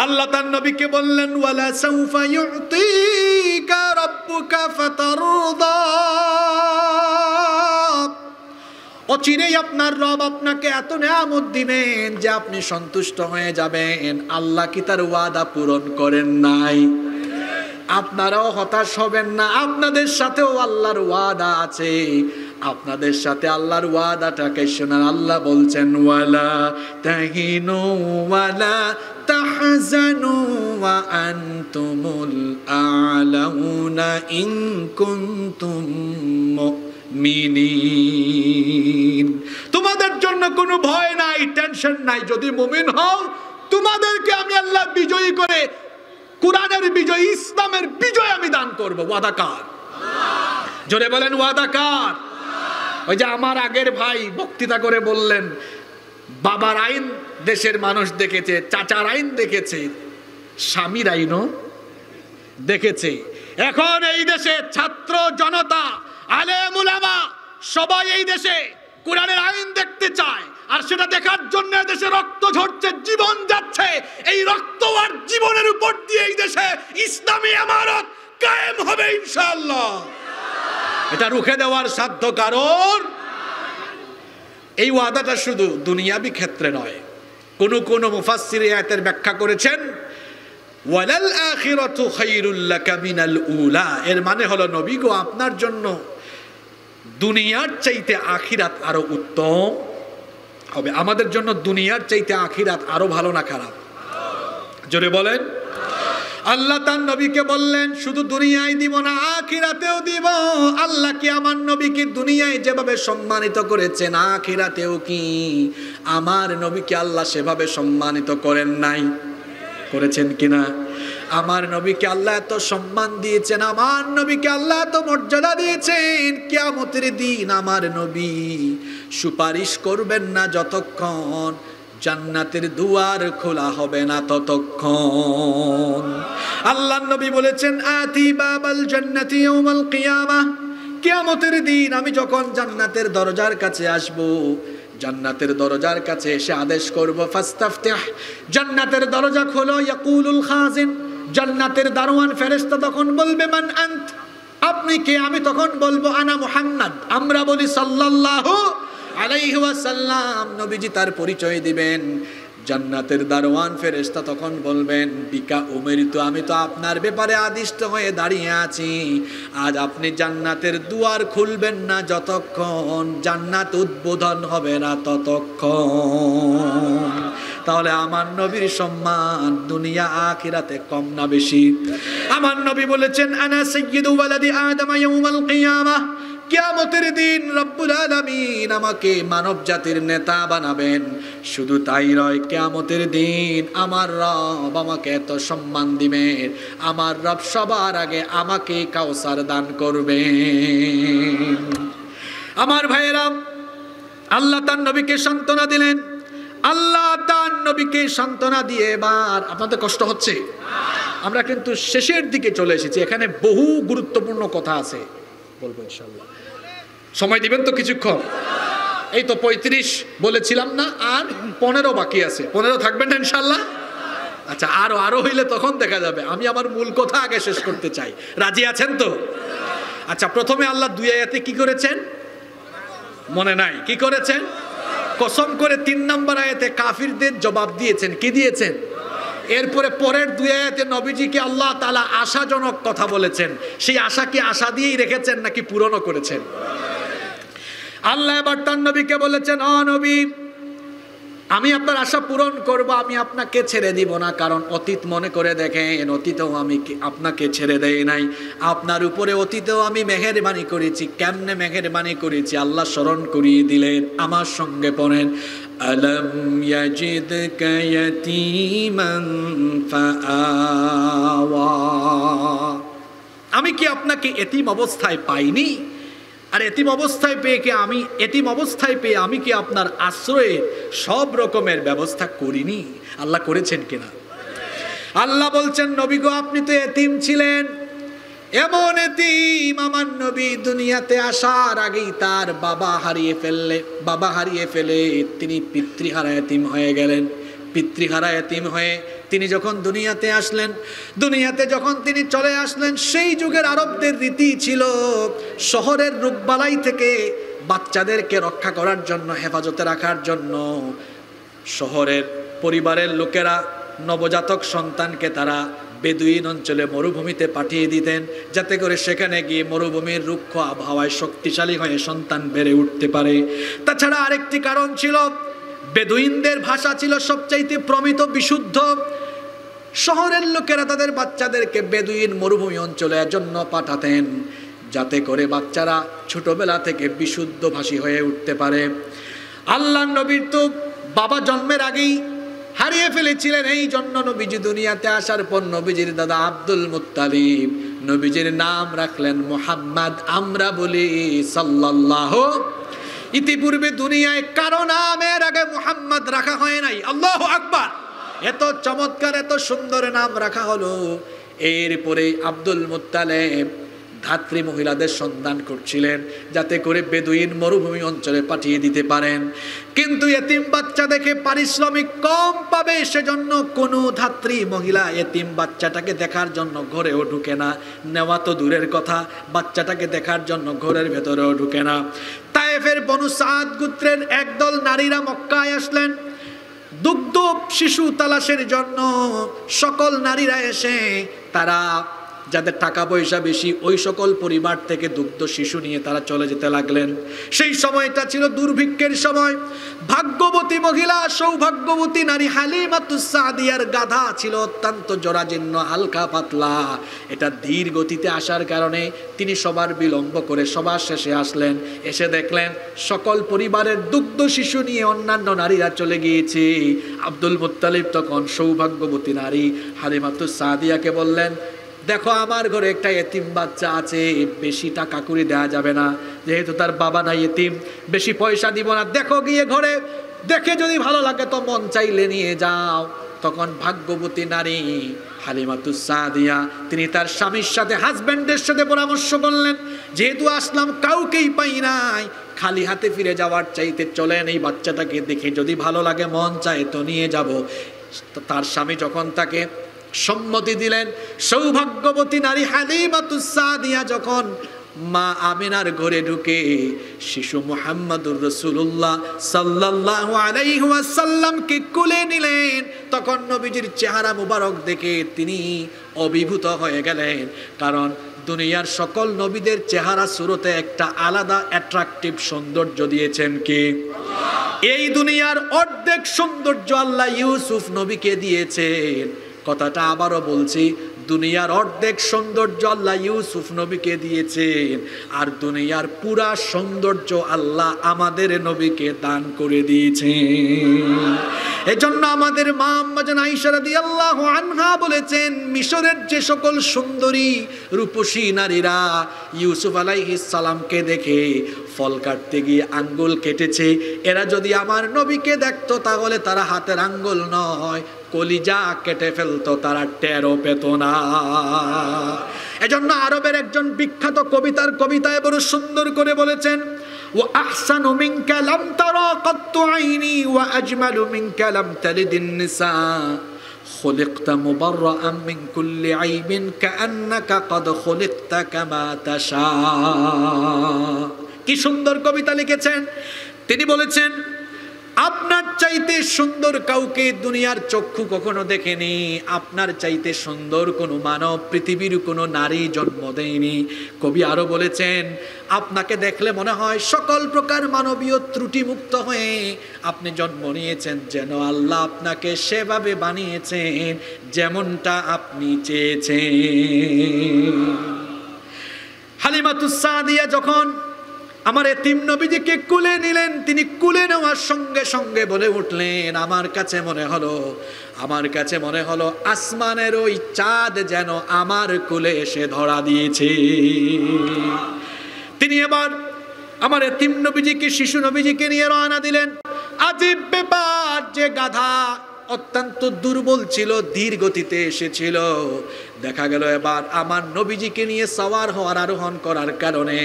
আল্লাহ তার নবীকে বললেন ওয়ালা সাউফা ইউতিকা রাব্বুকা ফাতারদা। অচিরেই আপনার রব আপনাকে এত নিয়ামত দিবেন যে আপনি সন্তুষ্ট হয়ে যাবেন। আল্লাহ কি তার ওয়াদা পূরণ করেন নাই? আপনারাও হতাশ হবেন না, আপনাদের সাথেও আল্লাহর ওয়াদা আছে। আপনাদের সাথে আল্লাহর ওয়াদাটাকে শোনান। আল্লাহ বলছেন ওয়ালা তাহিনু ওয়ালা তাহজানু ওয়া আনতুমুল আ'লাউনা ইন কুনতুম মুমিনিন। তোমাদের জন্য কোনো ভয় নাই, টেনশন নাই, যদি মুমিন হও তোমাদেরকে আমি আল্লাহ বিজয়ী করে কোরআনের বিজয়, ইসলামের বিজয় আমি দান করব। ওয়াদা কার? জোরে বলেন ওয়াদা কার? ওই যে আমার আগের ভাই বক্তৃতা করে বললেন, বাবার আইন দেশের মানুষ দেখেছে, চাচার আইন দেখেছে, স্বামীর আইনও দেখেছে। এখন এই দেশে ছাত্র জনতা, আলেম উলামা সবাই এই দেশে কোরআনের আইন দেখতে চায়, আর সেটা দেখার জন্য দেশে রক্ত ঝরছে, জীবন যাচ্ছে। এই রক্ত আর জীবনের উপর দিয়ে এই দেশে ইসলামী ইমারত কায়েম হবে ইনশাআল্লাহ। এটা রুখে দেওয়ার সাধ্য কারণ। এই ওয়াদাটা শুধু দুনিয়াবি ক্ষেত্রে নয়, কোন মুফাসসির আয়াতের ব্যাখ্যা করেছেন ওয়ালাল আখিরাতু খায়রুল লাকা মিনাল উলা। এর মানে হলো নবী গো, আপনার জন্য দুনিয়ার চাইতে আখিরাত আরো উত্তম হবে। আমাদের জন্য দুনিয়ার চাইতে আখিরাত আরো ভালো না খারাপ? জোরে বলেন। আল্লাহ তার নবীকে বললেন শুধু দুনিয়ায় দিব না, আখিরাতেও দিব। আল্লাহ কি আমার নবীকে দুনিয়ায় যেভাবে সম্মানিত করেছেন, আখিরাতেও কি আমার নবীকে আল্লাহ সেভাবে সম্মানিত করেন নাই? করেছেন কিনা? আমার নবীকে আল্লাহ এত সম্মান দিয়েছেন, আমার নবীকে আল্লাহ এত মর্যাদা দিয়েছেন, কিয়ামতের দিন আমার নবী সুপারিশ করবেন না যতক্ষণ জান্নাতের দুয়ার খোলা হবে না ততক্ষণ। আল্লাহর নবী বলেছেন, আতি বাবাল জান্নাতি ইয়াউমাল কিয়ামাহ, কিয়ামতের দিন আমি যখন জান্নাতের দরজার কাছে আসব, জান্নাতের দরজার কাছে এসে আদেশ করব, ফাস্তাফতিহ, জান্নাতের দরজা খোলো। ইয়াকুলুল খাজিন, জান্নাতের দারোয়ান ফেরেশতা তখন বলবে, মান আনত, আপনি কে? আমি তখন বলবো, আনা মুহাম্মদ। আমরা বলি সাল্লাল্লাহু আলাইহি ওয়াসাল্লাম। নবীজি তার পরিচয় দিবেন। জান্নাতের দারোয়ান ফেরেশতা তখন বলবেন, বিকা উমিরতু, আমি তো আপনার ব্যাপারে আদিষ্ট হয়ে দাঁড়িয়ে আছি, আজ আপনি জান্নাতের দুয়ার খুলবেন না যতক্ষণ জান্নাত উদ্বোধন হবে না ততক্ষণ। তাহলে আমার নবীর সম্মান দুনিয়া আখিরাতে কম না বেশি? আমার নবী বলেছেন, আনা সাইয়্যিদু ওয়ালাদি আদম ইয়াউমাল কিয়ামাহ, কিয়ামতের দিন রব্বুল আলামিন আমাকে মানব জাতির নেতা বানাবেন। শুধু তাই নয়, কিয়ামতের দিন আমার রব আমাকে এত সম্মান দিবেন, আমার রব সবার আগে আমাকে কাউসার দান করবেন। আমার ভাইয়েরা, আল্লাহ তার নবীকে সান্ত্বনা দিলেন। আল্লাহ তার নবীকে সান্ত্বনা দিয়ে এবার আপনাদের কষ্ট হচ্ছে? আমরা কিন্তু শেষের দিকে চলে এসেছি, এখানে বহু গুরুত্বপূর্ণ কথা আছে, বলবো ইনশাআল্লাহ। সময় দিবেন তো কিছুক্ষণ? এই তো 35 বলেছিলাম না, আর 15 বাকি আছে। 15 থাকবেন না ইনশাআল্লাহ? আচ্ছা, আরো হইলে তখন দেখা যাবে। আমি আমার মূল কথা আগে শেষ করতে চাই, রাজি আছেন তো? আচ্ছা, প্রথমে আল্লাহ 2 আয়াতে কি করেছেন মনে নাই? কি করেছেন? কসম করে 3 নম্বর আয়াতে কাফিরদের জবাব দিয়েছেন। কি দিয়েছেন? এরপরে পরের 2 আয়াতে নবীজিকে আল্লাহ তাআলা আশাজনক কথা বলেছেন। সেই আশা কি আশা দিয়েই রেখেছেন নাকি পূরণও করেছেন? আল্লাহ এবার তার নবীকে বলেছেন, ও নবী, আমি আপনার আশা পূরণ করব, আমি আপনাকে ছেড়ে দিব না। কারণ অতীত মনে করে দেখেন, অতীতেও আমি আপনাকে ছেড়ে দেই নাই। আপনার উপরে অতীতেও আমি মেহেরবানি করেছি। কেমনে মেহেরবানি করেছি আল্লাহ স্মরণ করিয়ে দিলেন। আমার সঙ্গে পড়েন, আলম ইয়াজিদকা ইয়াতীমান ফাআওয়া, আমি কি আপনাকে এতিম অবস্থায় পাইনি? আর এতিম অবস্থায় পেয়ে আমি কি আপনার আশ্রয়ে সব রকমের ব্যবস্থা করিনি? আল্লাহ করেছেন কিনা? আল্লাহ বলছেন, নবী গো, আপনি তো এতিম ছিলেন। এমন এতিম, আমার নবী দুনিয়াতে আসার আগেই তার বাবা হারিয়ে ফেলে তিনি পিতৃহারা এতিম হয়ে গেলেন। পিতৃহারা এতিম হয়ে তিনি যখন দুনিয়াতে আসলেন, দুনিয়াতে যখন তিনি চলে আসলেন, সেই যুগের আরবদের রীতি ছিল শহরের রোগবালাই থেকে বাচ্চাদেরকে রক্ষা করার জন্য, হেফাজতে রাখার জন্য শহরের পরিবারের লোকেরা নবজাতক সন্তানকে তারা বেদুইন অঞ্চলে মরুভূমিতে পাঠিয়ে দিতেন, যাতে করে সেখানে গিয়ে মরুভূমির রুক্ষ আবহাওয়ায় শক্তিশালী হয়ে সন্তান বেড়ে উঠতে পারে। তাছাড়া আরেকটি কারণ ছিল, বেদুইনদের ভাষা ছিল সবচাইতে প্রমিত, বিশুদ্ধ। শহরের লোকেরা তাদের বাচ্চাদেরকে বেদুইন মরুভূমি অঞ্চলে এজন্য পাঠাতেন, যাতে করে বাচ্চারা ছোটবেলা থেকে বিশুদ্ধ ভাষী হয়ে উঠতে পারে। আল্লাহ নবীর তো বাবা জন্মের আগেই হারিয়ে ফেলেছিলেন। এই জন্য নবীজি দুনিয়াতে আসার পর নবীজির দাদা আব্দুল মুত্তালিব নবীজির নাম রাখলেন মুহাম্মদ। আমরা বলি সাল্লাল্লাহু। ইতিপূর্বে দুনিয়ায় কারো নামের আগে মুহাম্মদ রাখা হয় নাই। আল্লাহু আকবার! এত চমৎকার, এত সুন্দর নাম রাখা হলো। এরপরে আব্দুল মুত্তালিব ধাত্রী মহিলাদের সন্ধান করছিলেন, যাতে করে বেদুইন মরুভূমি অঞ্চলে পাঠিয়ে দিতে পারেন। কিন্তু এতিম বাচ্চা দেখে পারিশ্রমিক কম পাবে, সেজন্য কোনো ধাত্রী মহিলা এতিম বাচ্চাটাকে দেখার জন্য ঘরেও ঢুকে না। নেওয়া তো দূরের কথা, বাচ্চাটাকে দেখার জন্য ঘরের ভেতরেও ঢুকে না। তায়েফের বনু সাদ গোত্রের একদল নারীরা মক্কায় আসলেন দুগ্ধ শিশু তালাশের জন্য। সকল নারীরা এসে তারা যাদের টাকা পয়সা বেশি, ওই সকল পরিবার থেকে দুগ্ধ শিশু নিয়ে তারা চলে যেতে লাগলেন। সেই সময়টা ছিল দুর্ভিক্ষের সময়। ভাগ্যবতী মহিলা, সৌভাগ্যবতী নারী হালিমাতুস সাদিয়ার গাধা ছিল অত্যন্ত জরাজীর্ণ, হালকা পাতলা। এটা ধীর গতিতে আসার কারণে তিনি সবার বিলম্ব করে সবার শেষে আসলেন। এসে দেখলেন সকল পরিবারের দুগ্ধ শিশু নিয়ে অন্যান্য নারীরা চলে গিয়েছে। আব্দুল মুত্তালিব তখন সৌভাগ্যবতী নারী হালিমাতুস সাদিয়াকে বললেন, দেখো আমার ঘরে একটা এতিম বাচ্চা আছে, বেশি টাকা করে দেওয়া যাবে না, যেহেতু তার বাবা নাই, এতিম, বেশি পয়সা দিব না, দেখো গিয়ে ঘরে দেখে যদি ভালো লাগে তো মন চাইলে নিয়ে যাও। তখন ভাগ্যবতী নারী হালিমাতুস সাদিয়া তিনি তার স্বামীর সাথে, হাজব্যান্ডের সাথে পরামর্শ করলেন, যেহেতু আসলাম কাউকেই পাই নাই, খালি হাতে ফিরে যাওয়ার চাইতে চলেন এই বাচ্চাটাকে দেখে যদি ভালো লাগে মন চায় তো নিয়ে যাব। তার স্বামী যখন তাকে সম্মতি দিলেন, সৌভাগ্যবতী নারী হালিমাতুস সাদিয়া যখন মা আমিনার ঘরে ঢুকে শিশু মুহাম্মদুর রাসূলুল্লাহ সাল্লাল্লাহু আলাইহি ওয়াসাল্লামকে কোলে নিলেন, তখন নবীজির চেহারা মুবারক দেখে তিনি অভিভূত হয়ে গেলেন। কারণ দুনিয়ার সকল নবীদের চেহারা সুরতে একটা আলাদা অ্যাট্রাকটিভ সৌন্দর্য দিয়েছেন কে? এই দুনিয়ার অর্ধেক সৌন্দর্য আল্লাহ ইউসুফ নবীকে দিয়েছেন। কথাটা আবারও বলছি, দুনিয়ার অর্ধেক সৌন্দর্য আল্লাহ ইউসুফ নবীকে দিয়েছেন, আর দুনিয়ার পুরা সৌন্দর্য আল্লাহ আমাদের নবীকে দান করে দিয়েছেন। এজন্য আমাদের মা আম্মা জান আয়েশা রাদিয়াল্লাহু আনহা বলেছেন, মিশরের যে সকল সুন্দরী রূপসী নারীরা ইউসুফ আলাইহিস সালামকে দেখে ফল কাটতে গিয়ে আঙ্গুল কেটেছে, এরা যদি আমার নবীকে দেখতো তাহলে তারা হাতের আঙ্গুল নয় কলিজা কেটে ফেলতো, তারা টেরও পেত না। এজন্য আরবের একজন বিখ্যাত কবিতার কবিতায় বড় সুন্দর করে বলেছেন, ওয়া আহসানু মিনকা লাম তারা কাত্তু আইনি ওয়া আজমালু মিনকা লাম তালিদিন নিসা খুলিকতা মুবাররাআন মিন কুল্লি আইবিন কাআন্নাকা ক্বাদ খুলিকতা কামা তাশা। কি সুন্দর কবিতা লিখেছেন। তিনি বলেছেন, আপনার চাইতে সুন্দর কাউকে দুনিয়ার চক্ষু কখনো দেখেনি, আপনার চাইতে সুন্দর কোনো মানব পৃথিবীর কোনো নারী জন্ম দেয়নি। কবি আরো বলেছেন, আপনাকে দেখলে মনে হয় সকল প্রকার মানবীয় ত্রুটি মুক্ত হয়ে আপনি জন্ম নিয়েছেন, যেন আল্লাহ আপনাকে সেভাবে বানিয়েছেন যেমনটা আপনি চেয়েছেন। হালিমাতুস সাদিয়া যখন আমার এতিম নবীজিকে কুলে নিলেন, তিনি কুলে নেওয়ার সঙ্গে সঙ্গে বলে উঠলেন, আমার কাছে মনে হলো আসমানের ওই চাঁদ যেন আমার কুলে এসে ধরা দিয়েছে। তিনি এবার আমার এতিম নবীজিকে, শিশু নবীজিকে নিয়ে রওনা দিলেন। আজীব ব্যাপার, যে গাধা অত্যন্ত দুর্বল ছিল, ধীর গতিতে এসেছিল, দেখা গেল এবার আমার নবীজিকে নিয়ে সওয়ার হওয়ার, আরোহণ করার কারণে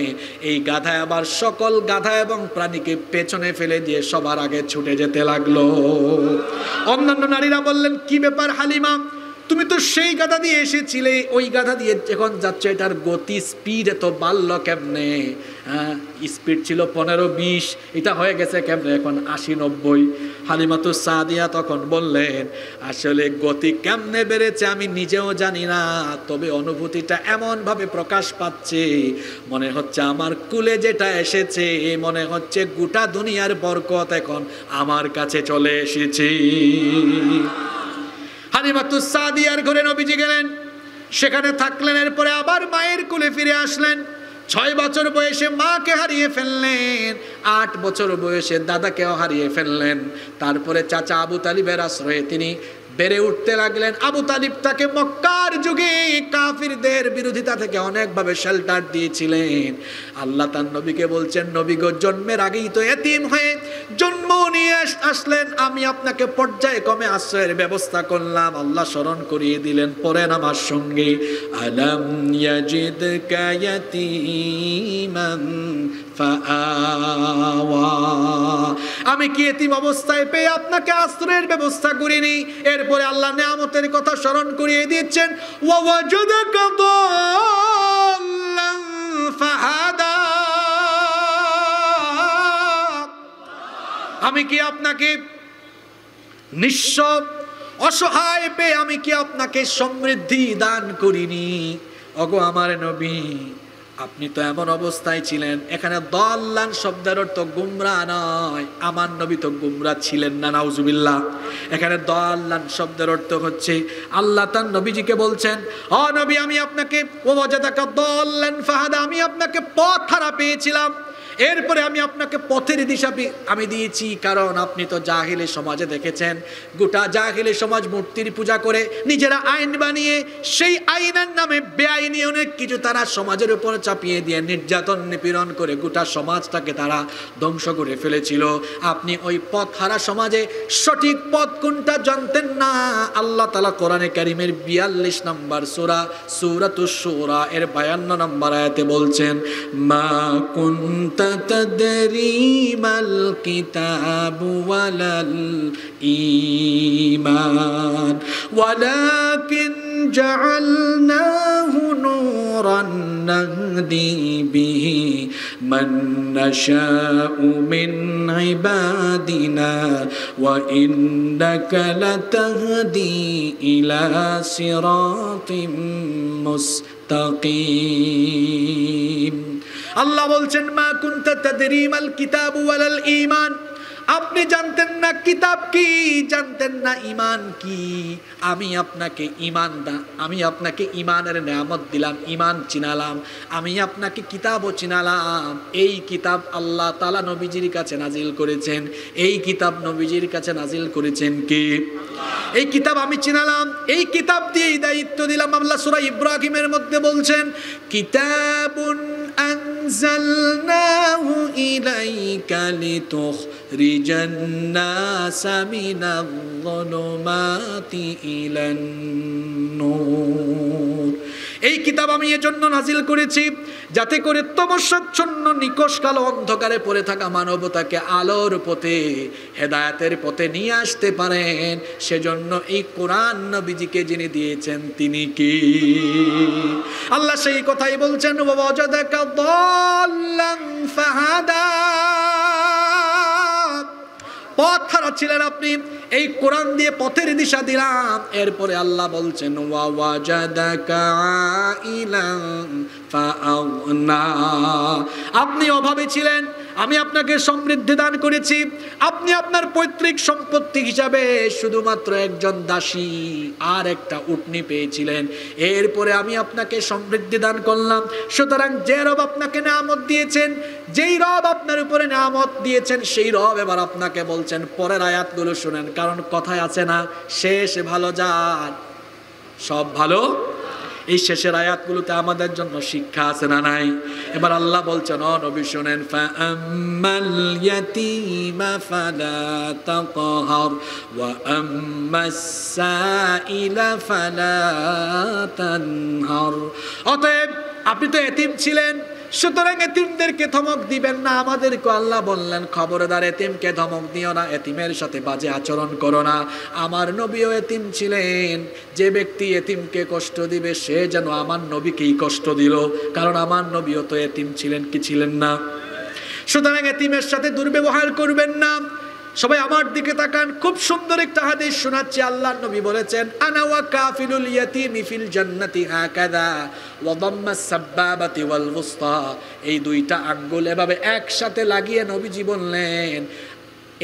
এই গাধা আবার সকল গাধা এবং প্রাণীকে পেছনে ফেলে দিয়ে সবার আগে ছুটে যেতে লাগলো। অন্যান্য নারীরা বললেন, কি ব্যাপার হালিমা, তুমি তো সেই গাধা দিয়ে এসেছিলে, ওই গাধা দিয়ে এখন যাচ্ছে, এটার গতি স্পিড এত বাড়লো কেমনে? স্পিড ছিল 15-20, এটা হয়ে গেছে কেমনে এখন 80-90? হালিমাতুস সাদিয়া তখন বললেন, আসলে গতি কেমনে বেড়েছে আমি নিজেও জানি না, তবে অনুভূতিটা এমন ভাবে প্রকাশ পাচ্ছে, মনে হচ্ছে আমার কুলে যেটা এসেছে, মনে হচ্ছে গোটা দুনিয়ার বরকত এখন আমার কাছে চলে এসেছে। হালিমাতুস সাদিয়ার ঘরে নবীজি গেলেন, সেখানে থাকলেন, এরপরে আবার মায়ের কোলে ফিরে আসলেন। 6 বছর বয়সে মাকে হারিয়ে ফেললেন, 8 বছর বয়সে দাদাকেও হারিয়ে ফেললেন। তারপরে চাচা আবু তালিবের আশ্রয়ে তিনি বেড়ে উঠতে লাগলেন। আবু তালিব তাকে মক্কার যুগে কাফিরদের বিরোধিতা থেকে অনেকভাবে শেল্টার দিয়েছিলেন। আল্লাহ তার নবীকে বলছেন, নবী গো, জন্মের আগেই তো এতিম হয়ে জন্ম নিয়ে আসলেন, আমি আপনাকে পর্যায়ক্রমে আশ্রয়ের ব্যবস্থা করলাম। আল্লাহ স্মরণ করিয়ে দিলেন, পড়েন আমার সঙ্গে, আলাম ইয়াজিদকা ইয়াতীমান ফাআওয়া। আমি কি এতিম অবস্থায় পেয়ে আপনাকে আশ্রয়ের ব্যবস্থা করিনি? এরপরে আল্লাহ নিয়ামতের কথা স্মরণ করিয়ে দিচ্ছেন, ওয়া ওয়াজাদাকা দাল্লান ফাহাদা। আমি কি আপনাকে নিঃস্ব অসহায় পেয়ে আমি কি আপনাকে সমৃদ্ধি দান করিনি? ওগো আমার নবী, আপনি তো এমন অবস্থায় ছিলেন, এখানে দাল্লান শব্দের অর্থ গুমরাহ নয়, আমার নবী তো গুমরাহ ছিলেন না, নাউজুবিল্লাহ। এখানে দাল্লান শব্দের অর্থ হচ্ছে আল্লাহ তার নবীজিকে বলছেন, ও নবী আমি আপনাকে ওয়াজাদাকা দাল্লান ফাহাদা, আমি আপনাকে পথ হারা পেয়েছিলাম, এরপরে আমি আপনাকে পথের দিশা আমি দিয়েছি। কারণ আপনি তো জাহিলি সমাজে দেখেছেন, গোটা জাহিলি সমাজ মূর্তির পূজা করে নিজেরা আইন বানিয়ে সেই আইনের নামে বেআইনি অনেক কিছু তারা সমাজের উপর চাপিয়ে দিয়ে নির্যাতন নিপীড়ন করে গোটা সমাজটাকে তারা ধ্বংস করে ফেলেছিল। আপনি ওই পথ হারা সমাজে সঠিক পথ কোনটা জানতেন না। আল্লাহ তাআলা কোরআনে কারীমের 42 নম্বর সূরা সূরাতুশ শূরা এর 52 নম্বর আয়াতে বলছেন, মা কুনতা تدري ما الكتاب ولا الإيمان ولكن جعلناه نورا نهدي به من نشاء من عبادنا وإنك لتهدي إلى صراط مستقيم। আল্লাহ বলছেন, মা কুনতা তাদরি মাল কিতাব ওয়ালাল ঈমান, আপনি জানতেন না কিতাব কি, জানতেন না ঈমান কি। আমি আপনাকে ঈমানের নেয়ামত দিলাম, ঈমান চিনালাম, আমি আপনাকে কিতাবও চিনালাম। এই কিতাব আল্লাহ তাআলা নবীজির কাছে নাজিল করেছেন, এই কিতাব নবীজির কাছে নাজিল করেছেন কি? এই কিতাব আমি চিনালাম, এই কিতাব দিয়ে দায়িত্ব দিলাম। আল্লাহ সূরা ইব্রাহিমের মধ্যে বলছেন, কিতাবুন আনজালনাহু ইলাইকা লিতুখরিজান নাসা মিনায-যুলুমাতি ইলান নূর। এই কিতাব আমি এজন্য নাজিল করেছি যাতে করে তমসাচ্ছন্ন নিকষ কালো অন্ধকারে পড়ে থাকা মানবতাকে আলোর পথে, হেদায়েতের পথে নিয়ে আসতে পারেন। সেজন্য এই কোরআন নবীজিকে যিনি দিয়েছেন তিনি কি? আল্লাহ সেই কথাই বলছেন, ওয়াজাদাকা দাল্লান ফাহাদা, পথ হারা ছিলেন আপনি, এই কোরআন দিয়ে পথের দিশা দিলাম। এরপরে আল্লাহ বলছেন, ওয়াজাদাকা আইলান ফাআগনা, আপনি অভাবে ছিলেন, আমি আপনাকে সমৃদ্ধি দান করেছি। আপনি আপনার পৈতৃক সম্পত্তি হিসাবে শুধুমাত্র একজন দাসী আর একটা উটনি পেয়েছিলেন, এরপরে আমি আপনাকে সমৃদ্ধি দান করলাম। সুতরাং যে রব আপনাকে নেয়ামত দিয়েছেন, যেই রব আপনার উপরে নেয়ামত দিয়েছেন, সেই রব এবার আপনাকে বলছেন, পরের আয়াতগুলো শুনেন, কারণ কথায় আছে না, শেষ ভালো যার সব ভালো। এই শেষের আয়াতগুলোতে আমাদের জন্য শিক্ষা আছে না নাই? এবার আল্লাহ বলছেন, ও নবী শুনেন, ফাআম্মাল ইয়াতীমা ফালা তাকহার ওয়া আম্মাস সাইলা ফালা তানহার। অতএব আপনি তো এতিম ছিলেন, সুতরাং এতিমদেরকে ধমক দিবেন না। আমাদেরকে আল্লাহ বললেন, খবরদার এতিমকে ধমক দিও না, এতিমের সাথে বাজে আচরণ করো না। আমার নবীও এতিম ছিলেন, যে ব্যক্তি এতিমকে কষ্ট দিবে সে যেন আমার নবীকেই কষ্ট দিল, কারণ আমার নবীও তো এতিম ছিলেন, কি ছিলেন না? সুতরাং এতিমের সাথে দুর্ব্যবহার করবেন না। সবাই আমার দিকে তাকান, খুব সুন্দর একটা হাদিস শোনাচ্ছি। আল্লাহর নবী বলেছেন, আনা ওয়া কাফিলুল ইয়াতীমি ফিল জান্নাতি হাকাযা ওয়া দাম্মাস সাব্বাবাতি ওয়াল ওয়ুসতা। এই দুইটা আঙ্গুল এভাবে একসাথে লাগিয়ে নবীজি বললেন,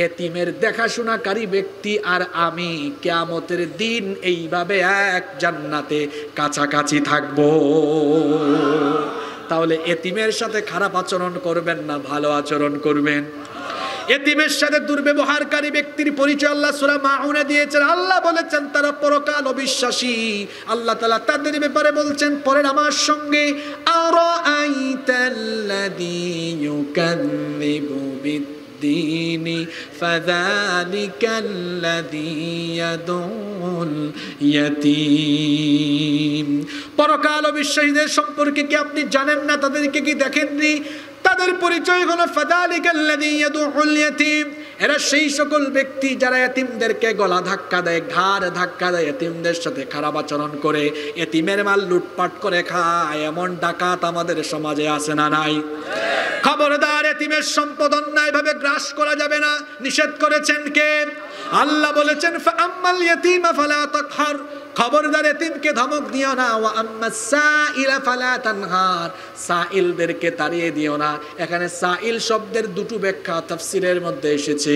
এতিমের দেখাশোনাকারী ব্যক্তি আর আমি কিয়ামতের দিন এইভাবে এক জান্নাতে কাছাকাছি থাকবো। তাহলে এতিমের সাথে খারাপ আচরণ করবেন না, ভালো আচরণ করবেন। এতিমের সাথে দুর্ব্যবহারকারী ব্যক্তির পরিচয় আল্লাহ সূরা মাউনে দিয়েছেন। আল্লাহ বলেছেন তারা পরকাল অবিশ্বাসী। আল্লাহ তাআলা তাদের ব্যাপারে বলছেন, পরের আমার সঙ্গে, আরাআইতাল্লাযী ইউকাযযিবু বিদ্দীনি ফাযালিকাল্লাযী ইয়াদুল ইয়াতীম। পরকাল অবিশ্বাসীদের সম্পর্কে কি আপনি জানেন না? তাদেরকে কি দেখেননি? তাদের পরিচয় হলো ফাযালিকাল্লাযী ইয়াদুল ইয়াতীম। এরা সেই সকল ব্যক্তি যারা এতিমদেরকে গলা ধাক্কা দেয়, ঘাড় ধাক্কা দেয়, এতিমদের সাথে খারাপ আচরণ করে, এতিমের মাল লুটপাট করে খায়। এমন ডাকাত আমাদের সমাজে আছে না নাই? খবরদার, এতিমের সম্পদ অন্যায়ভাবে গ্রাস করা যাবে না, নিষেধ করেছেন কে? আল্লাহ বলেছেন, ফাআম্মাল ইয়াতীমা ফালা তাকহার, খবরদার এতিমকে ধমক দিও না। ওয়া আম্মাস সাইলা ফালা তানহার, সাইলদেরকে তাড়িয়ে দিও না। এখানে সাইল শব্দের দুটো ব্যাখ্যা তাফসীরের মধ্যে এসেছে।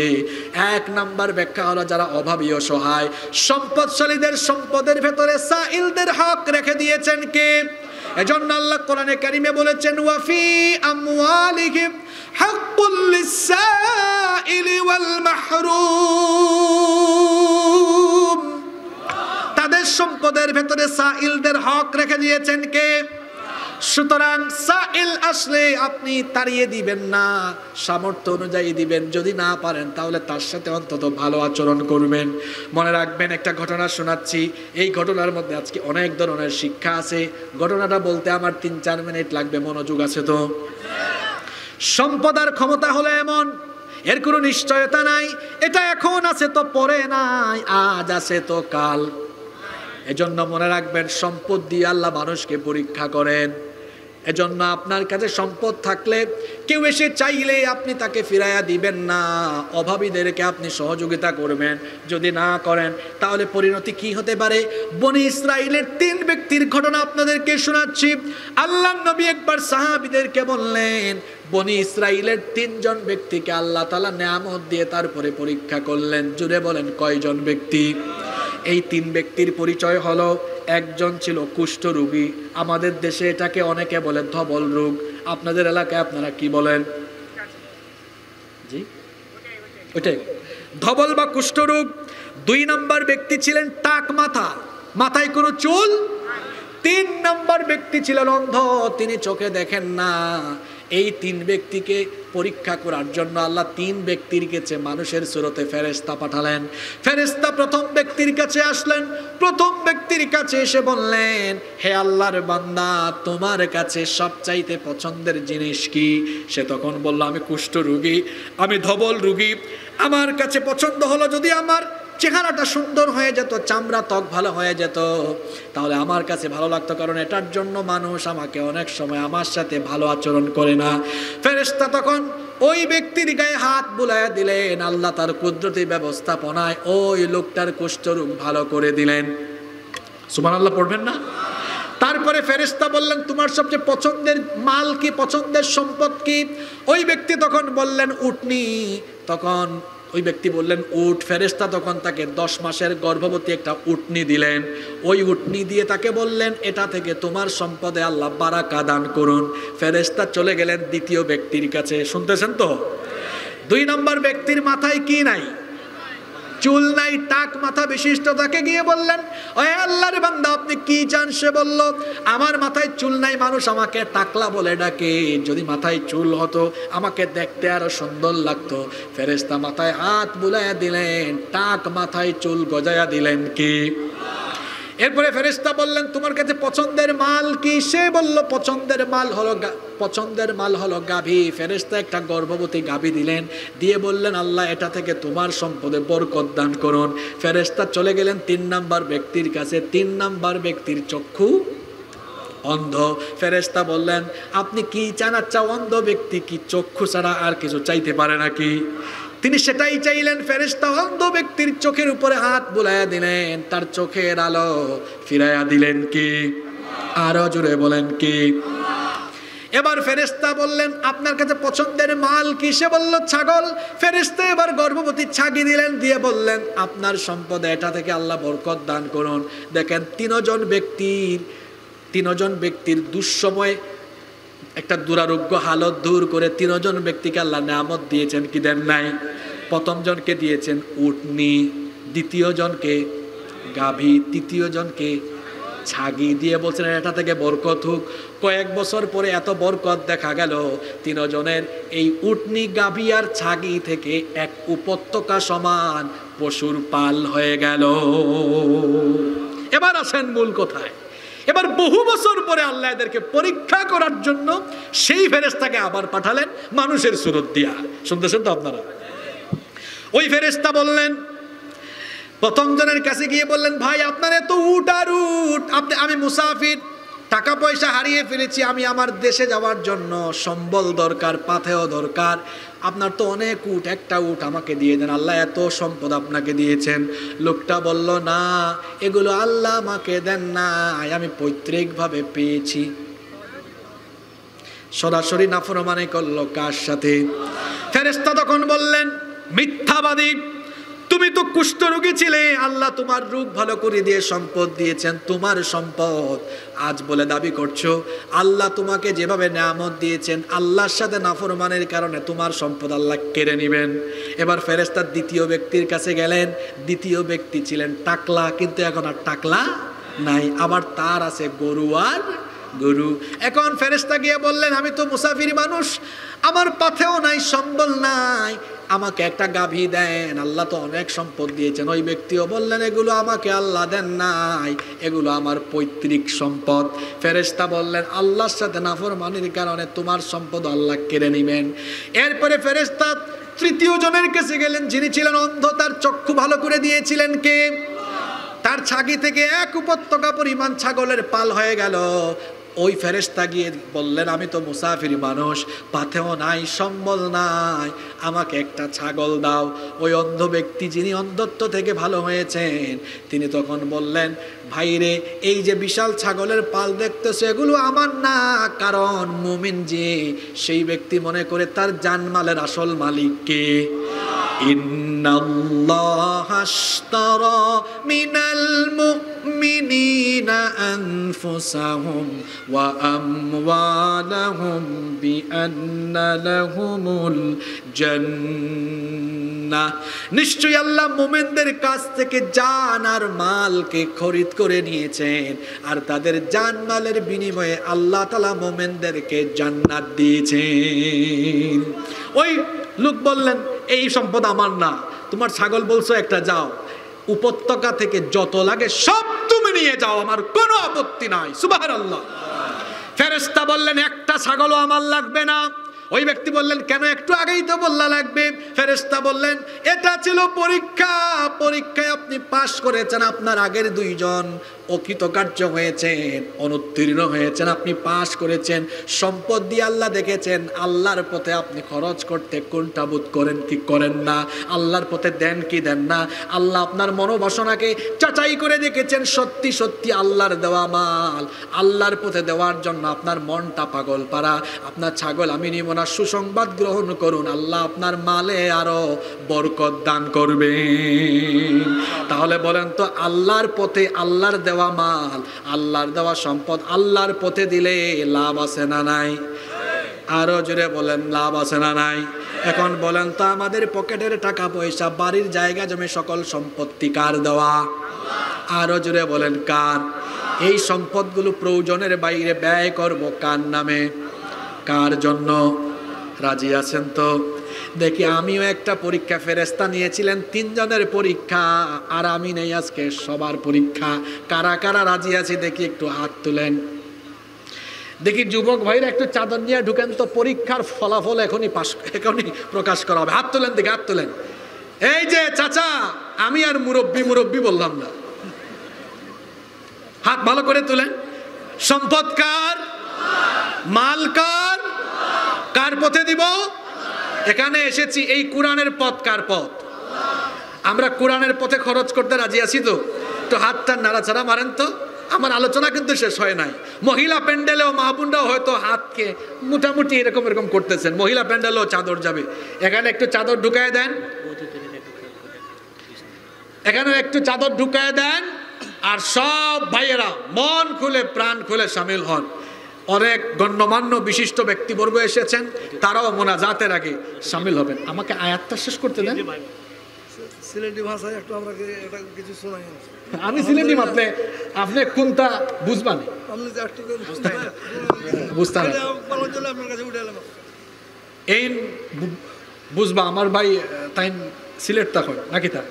এক নাম্বার ব্যাখ্যা হলো যারা অভাবী অসহায়, সম্পদশালীদের সম্পদের ভেতরে সাইলদের হক রেখে দিয়েছেন কে? এজন্য আল্লাহ কোরআনে কারিমে বলেছেন ওয়া ফি আমওয়ালিহিম হাক্কুল লিস-সাইলি ওয়াল মাহরুম, তাদের সম্পদের ভেতরে সাইলদের হক রেখে দিয়েছেন কে? সুতরাং সাইল আসলে আপনি তাড়িয়ে দিবেন না, সামর্থ্য অনুযায়ী দিবেন। যদি না পারেন তাহলে তার সাথে অন্তত ভালো আচরণ করবেন। মনে রাখবেন, একটা ঘটনা শোনাচ্ছি। এই ঘটনার মধ্যে আজকে অনেক ধরনের শিক্ষা আছে। ঘটনাটা বলতে আমার 3-4 মিনিট লাগবে, মনোযোগ আছে তো? সম্পদ আর ক্ষমতা হলো এমন, এর কোনো নিশ্চয়তা নাই। এটা এখন আছে তো পরে নাই, আজ আছে তো কাল। এজন্য মনে রাখবেন, সম্পদ দিয়ে আল্লাহ মানুষকে পরীক্ষা করেন। এজন্য আপনার কাছে সম্পদ থাকলে কেউ এসে চাইলে আপনি তাকে ফিরাইয়া দিবেন না, অভাবীদেরকে আপনি সহযোগিতা করবেন। যদি না করেন তাহলে পরিণতি কি হতে পারে? বনি ইসরাইলের 3 ব্যক্তির ঘটনা আপনাদেরকে শোনাচ্ছি। আল্লাহর নবী একবার সাহাবীদেরকে বললেন, বনি ইসরাইলের 3 জন ব্যক্তিকে আল্লাহ তাআলা নিয়ামত দিয়ে তারপরে পরীক্ষা করলেন। জুড়ে বলেন কয়জন ব্যক্তি? এই 3 ব্যক্তির পরিচয় হলো, একজন ছিল কুষ্ঠ রোগী। আমাদের দেশে এটাকে অনেকে বলে ধবল রোগ। আপনাদের এলাকায় আপনারা কি বলেন? জি, ওইটাই ধবল বা কুষ্ঠ রোগ। 2 নম্বর ব্যক্তি ছিলেন টাক মাথা, মাথায় কোনো চুল। 3 নম্বর ব্যক্তি ছিলেন অন্ধ, তিনি চোখে দেখেন না। এই 3 ব্যক্তিকে পরীক্ষা করার জন্য আল্লাহ 3 ব্যক্তির কাছে মানুষের সুরতে ফেরেশতা পাঠালেন। ফেরেশতা প্রথম ব্যক্তির কাছে আসলেন। প্রথম ব্যক্তির কাছে এসে বললেন, হে আল্লাহর বান্দা, তোমার কাছে সবচাইতে পছন্দের জিনিস কি? সে তখন বলল, আমি কুষ্ঠ রোগী, আমি ধবল রোগী। আমার কাছে পছন্দ হলো যদি আমার চেহারাটা সুন্দর হয়ে যেত, চামড়া ত্বক ভালো হয়ে যেত, তাহলে আমার কাছে ভালো লাগতো, কারণ এটার জন্য মানুষ আমাকে অনেক সময় আমার সাথে ভালো আচরণ করে না। ফেরেশতা তখন ওই ব্যক্তির গায়ে হাত বুলাইয়া দিলেন। আল্লাহ তার কুদরতি ব্যবস্থাপনায় ওই লোকটার কুষ্ঠরোগ ভালো করে দিলেন। সুবহানাল্লাহ পড়বেন না? তারপরে ফেরেশতা বললেন, তোমার সবচেয়ে পছন্দের মাল কি, পছন্দের সম্পদ কি? ওই ব্যক্তি তখন বললেন, উটনি। তখন ওই ব্যক্তি বললেন উট। ফেরেশতা তখন তাকে 10 মাসের গর্ভবতী একটা উটনি দিলেন। ওই উটনি দিয়ে তাকে বললেন, এটা থেকে তোমার সম্পদে আল্লাহ বারাকা দান করুন। ফেরেশতা চলে গেলেন দ্বিতীয় ব্যক্তির কাছে। শুনতেছেন তো? 2 নম্বর ব্যক্তির মাথায় কি নাই? চুল নাই, টাক মাথা বিশিষ্ট। তাকে গিয়ে বললেন, ও আল্লাহর বান্দা, আপনি কি চান? সে বলল, আমার মাথায় চুল নাই, মানুষ আমাকে টাকলা বলে ডাকে। যদি মাথায় চুল হতো আমাকে দেখতে আরো সুন্দর লাগতো। ফেরেশতা মাথায় হাত বুলাইয়া দিলেন, টাক মাথায় চুল গজায়া দিলেন কি? এরপরে ফেরেশতা বললেন, তোমার কাছে পছন্দের মাল কি? সে বলল, পছন্দের মাল হলো গাভী। ফেরেশতা একটা গর্ভবতী গাভী দিলেন, দিয়ে বললেন, আল্লাহ এটা থেকে তোমার সম্পদে বরকত দান করুন। ফেরেশতা চলে গেলেন 3 নম্বর ব্যক্তির কাছে। 3 নম্বর ব্যক্তির চক্ষু অন্ধ। ফেরেশতা বললেন, আপনি কি চান? আচ্ছা, অন্ধ ব্যক্তি কি চক্ষু ছাড়া আর কিছু চাইতে পারে নাকি? তিনি সেটাই চাইলেন। ফেরেশতা অন্ধ ব্যক্তির চোখের উপরে হাত বুলাইয়া দিলেন, তার চোখের আলো ফিরাইয়া দিলেন কি? আরো জোরে বলেন কি? এবার ফেরেশতা বললেন, আপনার কাছে পছন্দের মাল কি? সে বলল, ছাগল। ফেরেশতা এবার গর্ভবতী ছাগি দিলেন, দিয়ে বললেন, আপনার সম্পদে এটা থেকে আল্লাহ বরকত দান করুন। দেখেন, 3 জন ব্যক্তির দুঃসময় একটা দুরারোগ্য হালত দূর করে 3 জন ব্যক্তিকে আল্লাহ নিয়ামত দিয়েছেন কি দেন নাই? প্রথম জনকে দিয়েছেন উটনি, দ্বিতীয় জনকে গাভী, তৃতীয় জনকে ছাগি দিয়ে বলছেন এটা থেকে বরকত হোক। কয়েক বছর পরে এত বরকত দেখা গেল, 3 জনের এই উটনি, গাভী আর ছাগি থেকে এক উপত্যকা সমান পশুর পাল হয়ে গেল। এবার আসেন মূল কথায়। এবার বহু বছর পরে আল্লাহ এদেরকে পরীক্ষা করার জন্য সেই ফেরেশতাকে আবার পাঠালেন মানুষের সুরত দিয়া। শুনতেছেন তো আপনারা? ওই ফেরেশতা বললেন, প্রথম জনের কাছে গিয়ে বললেন, ভাই আপনার এত উট আর উট, আমি মুসাফির, টাকা পয়সা হারিয়ে ফেলেছি, আমি আমার দেশে যাওয়ার জন্য সম্বল দরকার, পাথেয় দরকার। আপনার তো অনেক উট, একটা উট আমাকে দিয়ে দেন, আল্লাহ এত সম্পদ আপনাকে দিয়েছেন। লোকটা বলল, না, এগুলো আল্লাহ আমাকে দেন না, আমি পৈতৃকভাবে পেয়েছি। সরাসরি নাফরমানি করলো কার সাথে? ফেরেশতা তখন বললেন, মিথ্যাবাদী, তুমি তো কুষ্ঠরোগী ছিলে, আল্লাহ তোমার রোগ ভালো করে দিয়ে সম্পদ দিয়েছেন, তোমার সম্পদ আজ বলে দাবি করছো আল্লাহ তোমাকে যেভাবে নেয়ামত দিয়েছেন, আল্লাহর সাথে নাফরমানের কারণে তোমার সম্পদ আল্লাহ কেড়ে নেবেন। এবার ফেরেশতা দ্বিতীয় ব্যক্তির কাছে গেলেন। দ্বিতীয় ব্যক্তি ছিলেন টাকলা, কিন্তু এখন আর টাকলা নাই, আবার তার আছে গরু আর গরু। এখন ফেরেশতা গিয়ে বললেন, আমি তো মুসাফির মানুষ, আমার পাথেও নাই, সম্বল নাই, আমাকে একটা গাভী দেন, আল্লাহ তো অনেক সম্পদ দিয়েছেন। ওই ব্যক্তিও বললেন, এগুলো আমাকে আল্লাহ দেন নাই, এগুলো আমার পৈতৃক সম্পদ। ফেরেশতা বললেন, আল্লাহর সাথে নাফরমানির কারণে তোমার সম্পদ আল্লাহ কেড়ে নেবেন। এরপরে ফেরেশতা তৃতীয় জনের কাছে গেলেন, যিনি ছিলেন অন্ধ, তার চক্ষু ভালো করে দিয়েছিলেন কে? তার ছাগি থেকে এক উপত্যকা পরিমাণ ছাগলের পাল হয়ে গেল। ওই ফেরেশতা গিয়ে বললেন, আমি তো মুসাফির মানুষ, পাথেও নাই, সম্বল নাই, আমাকে একটা ছাগল দাও। ওই অন্ধ ব্যক্তি, যিনি অন্ধত্ব থেকে ভালো হয়েছেন, তিনি তখন বললেন, ভাইরে, এই যে বিশাল ছাগলের পাল দেখতেছো, এগুলো আমার না, কারণ মুমিন যে সেই ব্যক্তি মনে করে তার জানমালের আসল মালিক কে? ইন্নাল্লাহা আশতারা মিনাল মুমিনিনা আনফুসাহুম ওয়া আমওয়ালাহুম বিআন্না লাহুমুল জান্নাহ। নিশ্চয়ই আল্লাহ মুমিনদের কাছ থেকে জান আর মালকে খরিদ করে নিয়েছেন, আর তাদের জান মালের বিনিময়ে আল্লাহ তাআলা মুমিনদেরকে জান্নাত দিয়েছেন। ওই লোক বললেন, এই সম্পদ আমার না, তোমার ছাগল বলছো একটা, যাও, উপত্যকা থেকে যত লাগে সব তুমি নিয়ে যাও, আমার কোনো আপত্তি নাই। সুবহানাল্লাহ। ফেরেশতা বললেন, একটা ছাগলও আমার লাগবে না। ওই ব্যক্তি বললেন, কেন? একটু আগেই তো বললা লাগবে। ফেরেশতা বললেন, এটা ছিল পরীক্ষা, পরীক্ষায় আপনি পাশ করেছেন, আপনার আগের দুইজন অকৃতকার্য হয়েছেন, অনুত্তীর্ণ হয়েছেন, আপনি পাশ করেছেন। সম্পদ দিয়ে আল্লাহ দেখেছেন, আল্লাহর পথে আপনি খরচ করতে কোনটা বোধ করেন কি করেন না, আল্লাহর পথে দেন কি দেন না। আল্লাহ আপনার মনোবাসনাকে যাচাই করে দেখেছেন, সত্যি সত্যি আল্লাহর দেওয়া মাল আল্লাহর পথে দেওয়ার জন্য আপনার মনটা পাগল পারা। আপনার ছাগল আমি নিব না, সুসংবাদ গ্রহণ করুন, আল্লাহ আপনার মালে আরো বরকত দান করবেন। তাহলে বলেন তো, আল্লাহর পথে আল্লাহর দেওয়া মাল, আল্লাহর দেওয়া সম্পদ আল্লাহর পথে দিলে লাভ আছে না নাই? আরো জোরে বলেন, লাভ আছে না নাই? এখন বলেন তো, আমাদের পকেটের টাকা পয়সা, বাড়ির জায়গা জমি, সকল সম্পত্তি কার দেওয়া? আরো জোরে বলেন, কার? এই সম্পদগুলো প্রয়োজনের বাইরে ব্যয় করব কার নামে, কার জন্য? রাজি আছেন তো? দেখি, আমিও একটা পরীক্ষা, ফেরেশতা নিয়েছিলেন 3 জনের পরীক্ষা, আর আমি নেই আজকে সবার পরীক্ষা। কারা কারা রাজি আছে দেখি, একটু হাত তুলেন। দেখি যুবক ভাইরা একটু চাদর নিয়ে ঢুকেন তো, পরীক্ষার ফলাফল এখনই প্রকাশ করা হবে। হাত তুলেন দেখি, হাত তুলেন। এই যে চাচা, আমি আর মুরব্বি বললাম না, হাত ভালো করে তুলেন। সম্পদ কার? মাল কার? কার পথে দিব? এখানে এসেছি, এই কোরআনের পথ কার পথ? আমরা কোরআনের পথে খরচ করতে রাজি আছি তো? তো হাতটা নাড়াচাড়া মারেন তো। আমার আলোচনা কিন্তু শেষ হয় নাই। মহিলা প্যান্ডেলেও মা বোনরাও হয়তো হাতকে মোটামুটি এরকম করতেছেন। মহিলা প্যান্ডেলেও চাদর যাবে, এখানে একটু চাদর ঢুকায় দেন, এখানে একটু চাদর ঢুকায় দেন। আর সব ভাইয়েরা মন খুলে প্রাণ খুলে শামিল হন। অনেক গণ্যমান্য বিশিষ্ট ব্যক্তিবর্গ এসেছেন, তারাও মোনাজাতের আগে শামিল হবেন। আমাকে আয়াতটা শেষ করতে দেন। সিলেটি ভাষায় একটু আমাকে এটা কিছু শোনাই। আমি সিলেটি, আপনি কোনটা বুঝবান? আপনি যে একটু বুঝতাম আপনার কাছে উঠে এলাম। এই বুঝবা আমার ভাই তাই সিলেট তা হয় নাকি? তা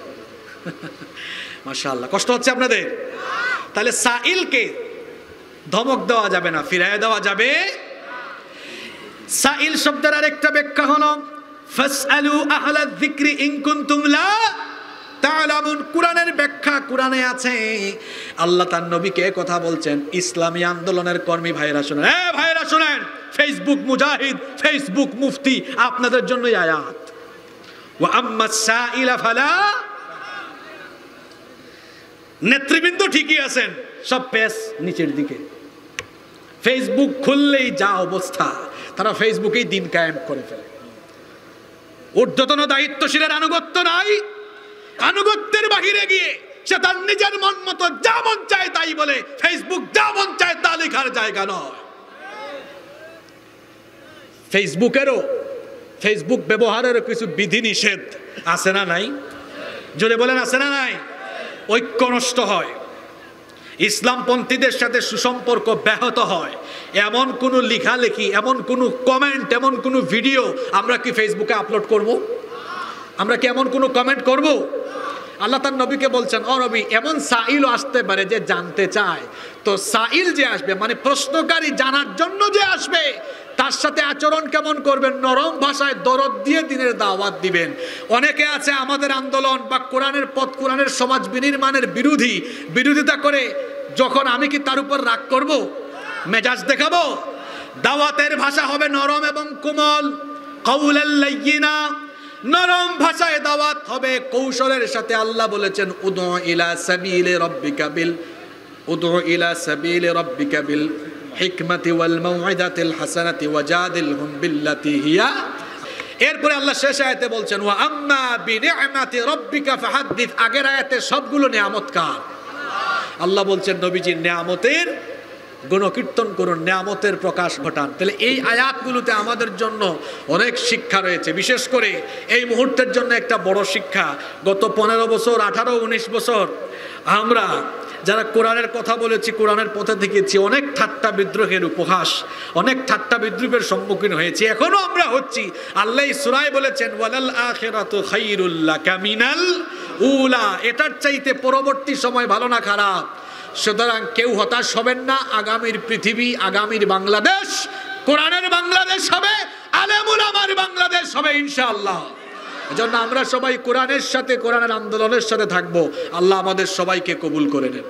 মাশাআল্লাহ, কষ্ট হচ্ছে আপনাদের? তাহলে সাইলকে ধমক দেওয়া যাবে না, ফিরায় দেওয়া যাবে। সাইল শব্দের আরেকটা ব্যাখ্যা হলো ফাসআলু আহলা যিকরি ইন কুনতুম লা তাআলামুন, কোরআনের ব্যাখ্যা কোরআনে আছে। আল্লাহ তার নবীকে কথা বলছেন। ইসলামী আন্দোলনের কর্মী ভাইরা শুনেন, ভাইরা শুনেন, ফেসবুক মুজাহিদ, ফেসবুক মুফতি, আপনাদের জন্যই আয়াত। ওয়া আম্মাস সাইলা ফালা, নেতৃবৃন্দ ঠিকই আছেন, সব পেস নিচের দিকে। ফেসবুক খুললেই যা অবস্থা, তারা ফেসবুকেই দিন কায়েম করে ফেলে। ঊর্ধ্বতন দায়িত্বশীলের আনুগত্য নাই, আনুগত্যের বাহিরে গিয়ে সে তার নিজের মন মতো যা মন চায় তাই বলে। ফেসবুক যা মন চায় তা লেখার জায়গা নয়। ফেসবুক ব্যবহারেরও কিছু বিধি নিষেধ আছে না নাই? জোরে বলেন, আছে না নাই? ঐক্য নষ্ট হয়, ইসলামপন্থীদের সাথে সুসম্পর্ক ব্যাহত হয়। এমন কোনো লেখালেখি, এমন কোনো কমেন্ট, এমন কোনো ভিডিও আমরা কি ফেসবুকে আপলোড করব? আমরা কি এমন কোনো কমেন্ট করব? আল্লাহ তার নবীকে বলছেন, ও নবী, এমন সাইলও আসতে পারে যে জানতে চায়। তো সাইল যে আসবে, মানে প্রশ্নকারী, জানার জন্য যে আসবে, তার সাথে আচরণ কেমন করবেন? নরম ভাষায় দরদ দিয়ে দিনের দাওয়াত দিবেন। অনেকে আছে আমাদের আন্দোলন বা কোরআনের পথ, কোরআনের সমাজ বিনির্মাণের বিরোধিতা করে, যখন আমি কি তার উপর রাগ করব, মেজাজ দেখাবো? দাওয়াতের ভাষা হবে নরম এবং কোমল, কাউলাল লাইয়িনা, নরম ভাষায় দাওয়াত হবে, কৌশলের সাথে। আল্লাহ বলেছেন, উদু ইলা সাবিলি রাব্বিকা বিল হিকমাতি ওয়াল মাউইদাতিল হাসানাতি ওয়াজাদিলহুম বিল্লাতি হিয়া। এরপরে আল্লাহ শেষ আয়াতে বলছেন, ওয়া আম্মা বিনি'মাতি রাব্বিকা ফাহাদ্দিস। আগের আয়াতে সবগুলো নিয়ামত কার? আল্লাহ বলছেন, নবীজির নিয়ামতের গুণকীর্তন করুন, নিয়ামতের প্রকাশ ঘটান। তাহলে এই আয়াতগুলোতে আমাদের জন্য অনেক শিক্ষা রয়েছে। বিশেষ করে এই মুহূর্তের জন্য একটা বড় শিক্ষা। গত 15 বছর, 18, 19 বছর আমরা যারা কোরআনের কথা বলেছি, কোরআনের পথে থেকেছি, অনেক ঠাট্টা বিদ্রোহের উপহাস, অনেক ঠাট্টা বিদ্রুপের সম্মুখীন হয়েছি, এখনো আমরা হচ্ছি। আল্লাহ সূরায় বলেছেন, ওয়ালাল আখিরাতু খায়রুল লাকা মিনাল উলা। এটার চাইতে পরবর্তী সময় ভালো না খারাপ? সুতরাং কেউ হতাশ হবেন না। আগামীর পৃথিবী, আগামীর বাংলাদেশ কোরআনের বাংলাদেশ হবে, আলেম উলামার বাংলাদেশ হবে ইনশাআল্লাহ। এজন্য আমরা সবাই কোরআনের সাথে, কোরআনের আন্দোলনের সাথে থাকবো। আল্লাহ আমাদের সবাইকে কবুল করে নেন।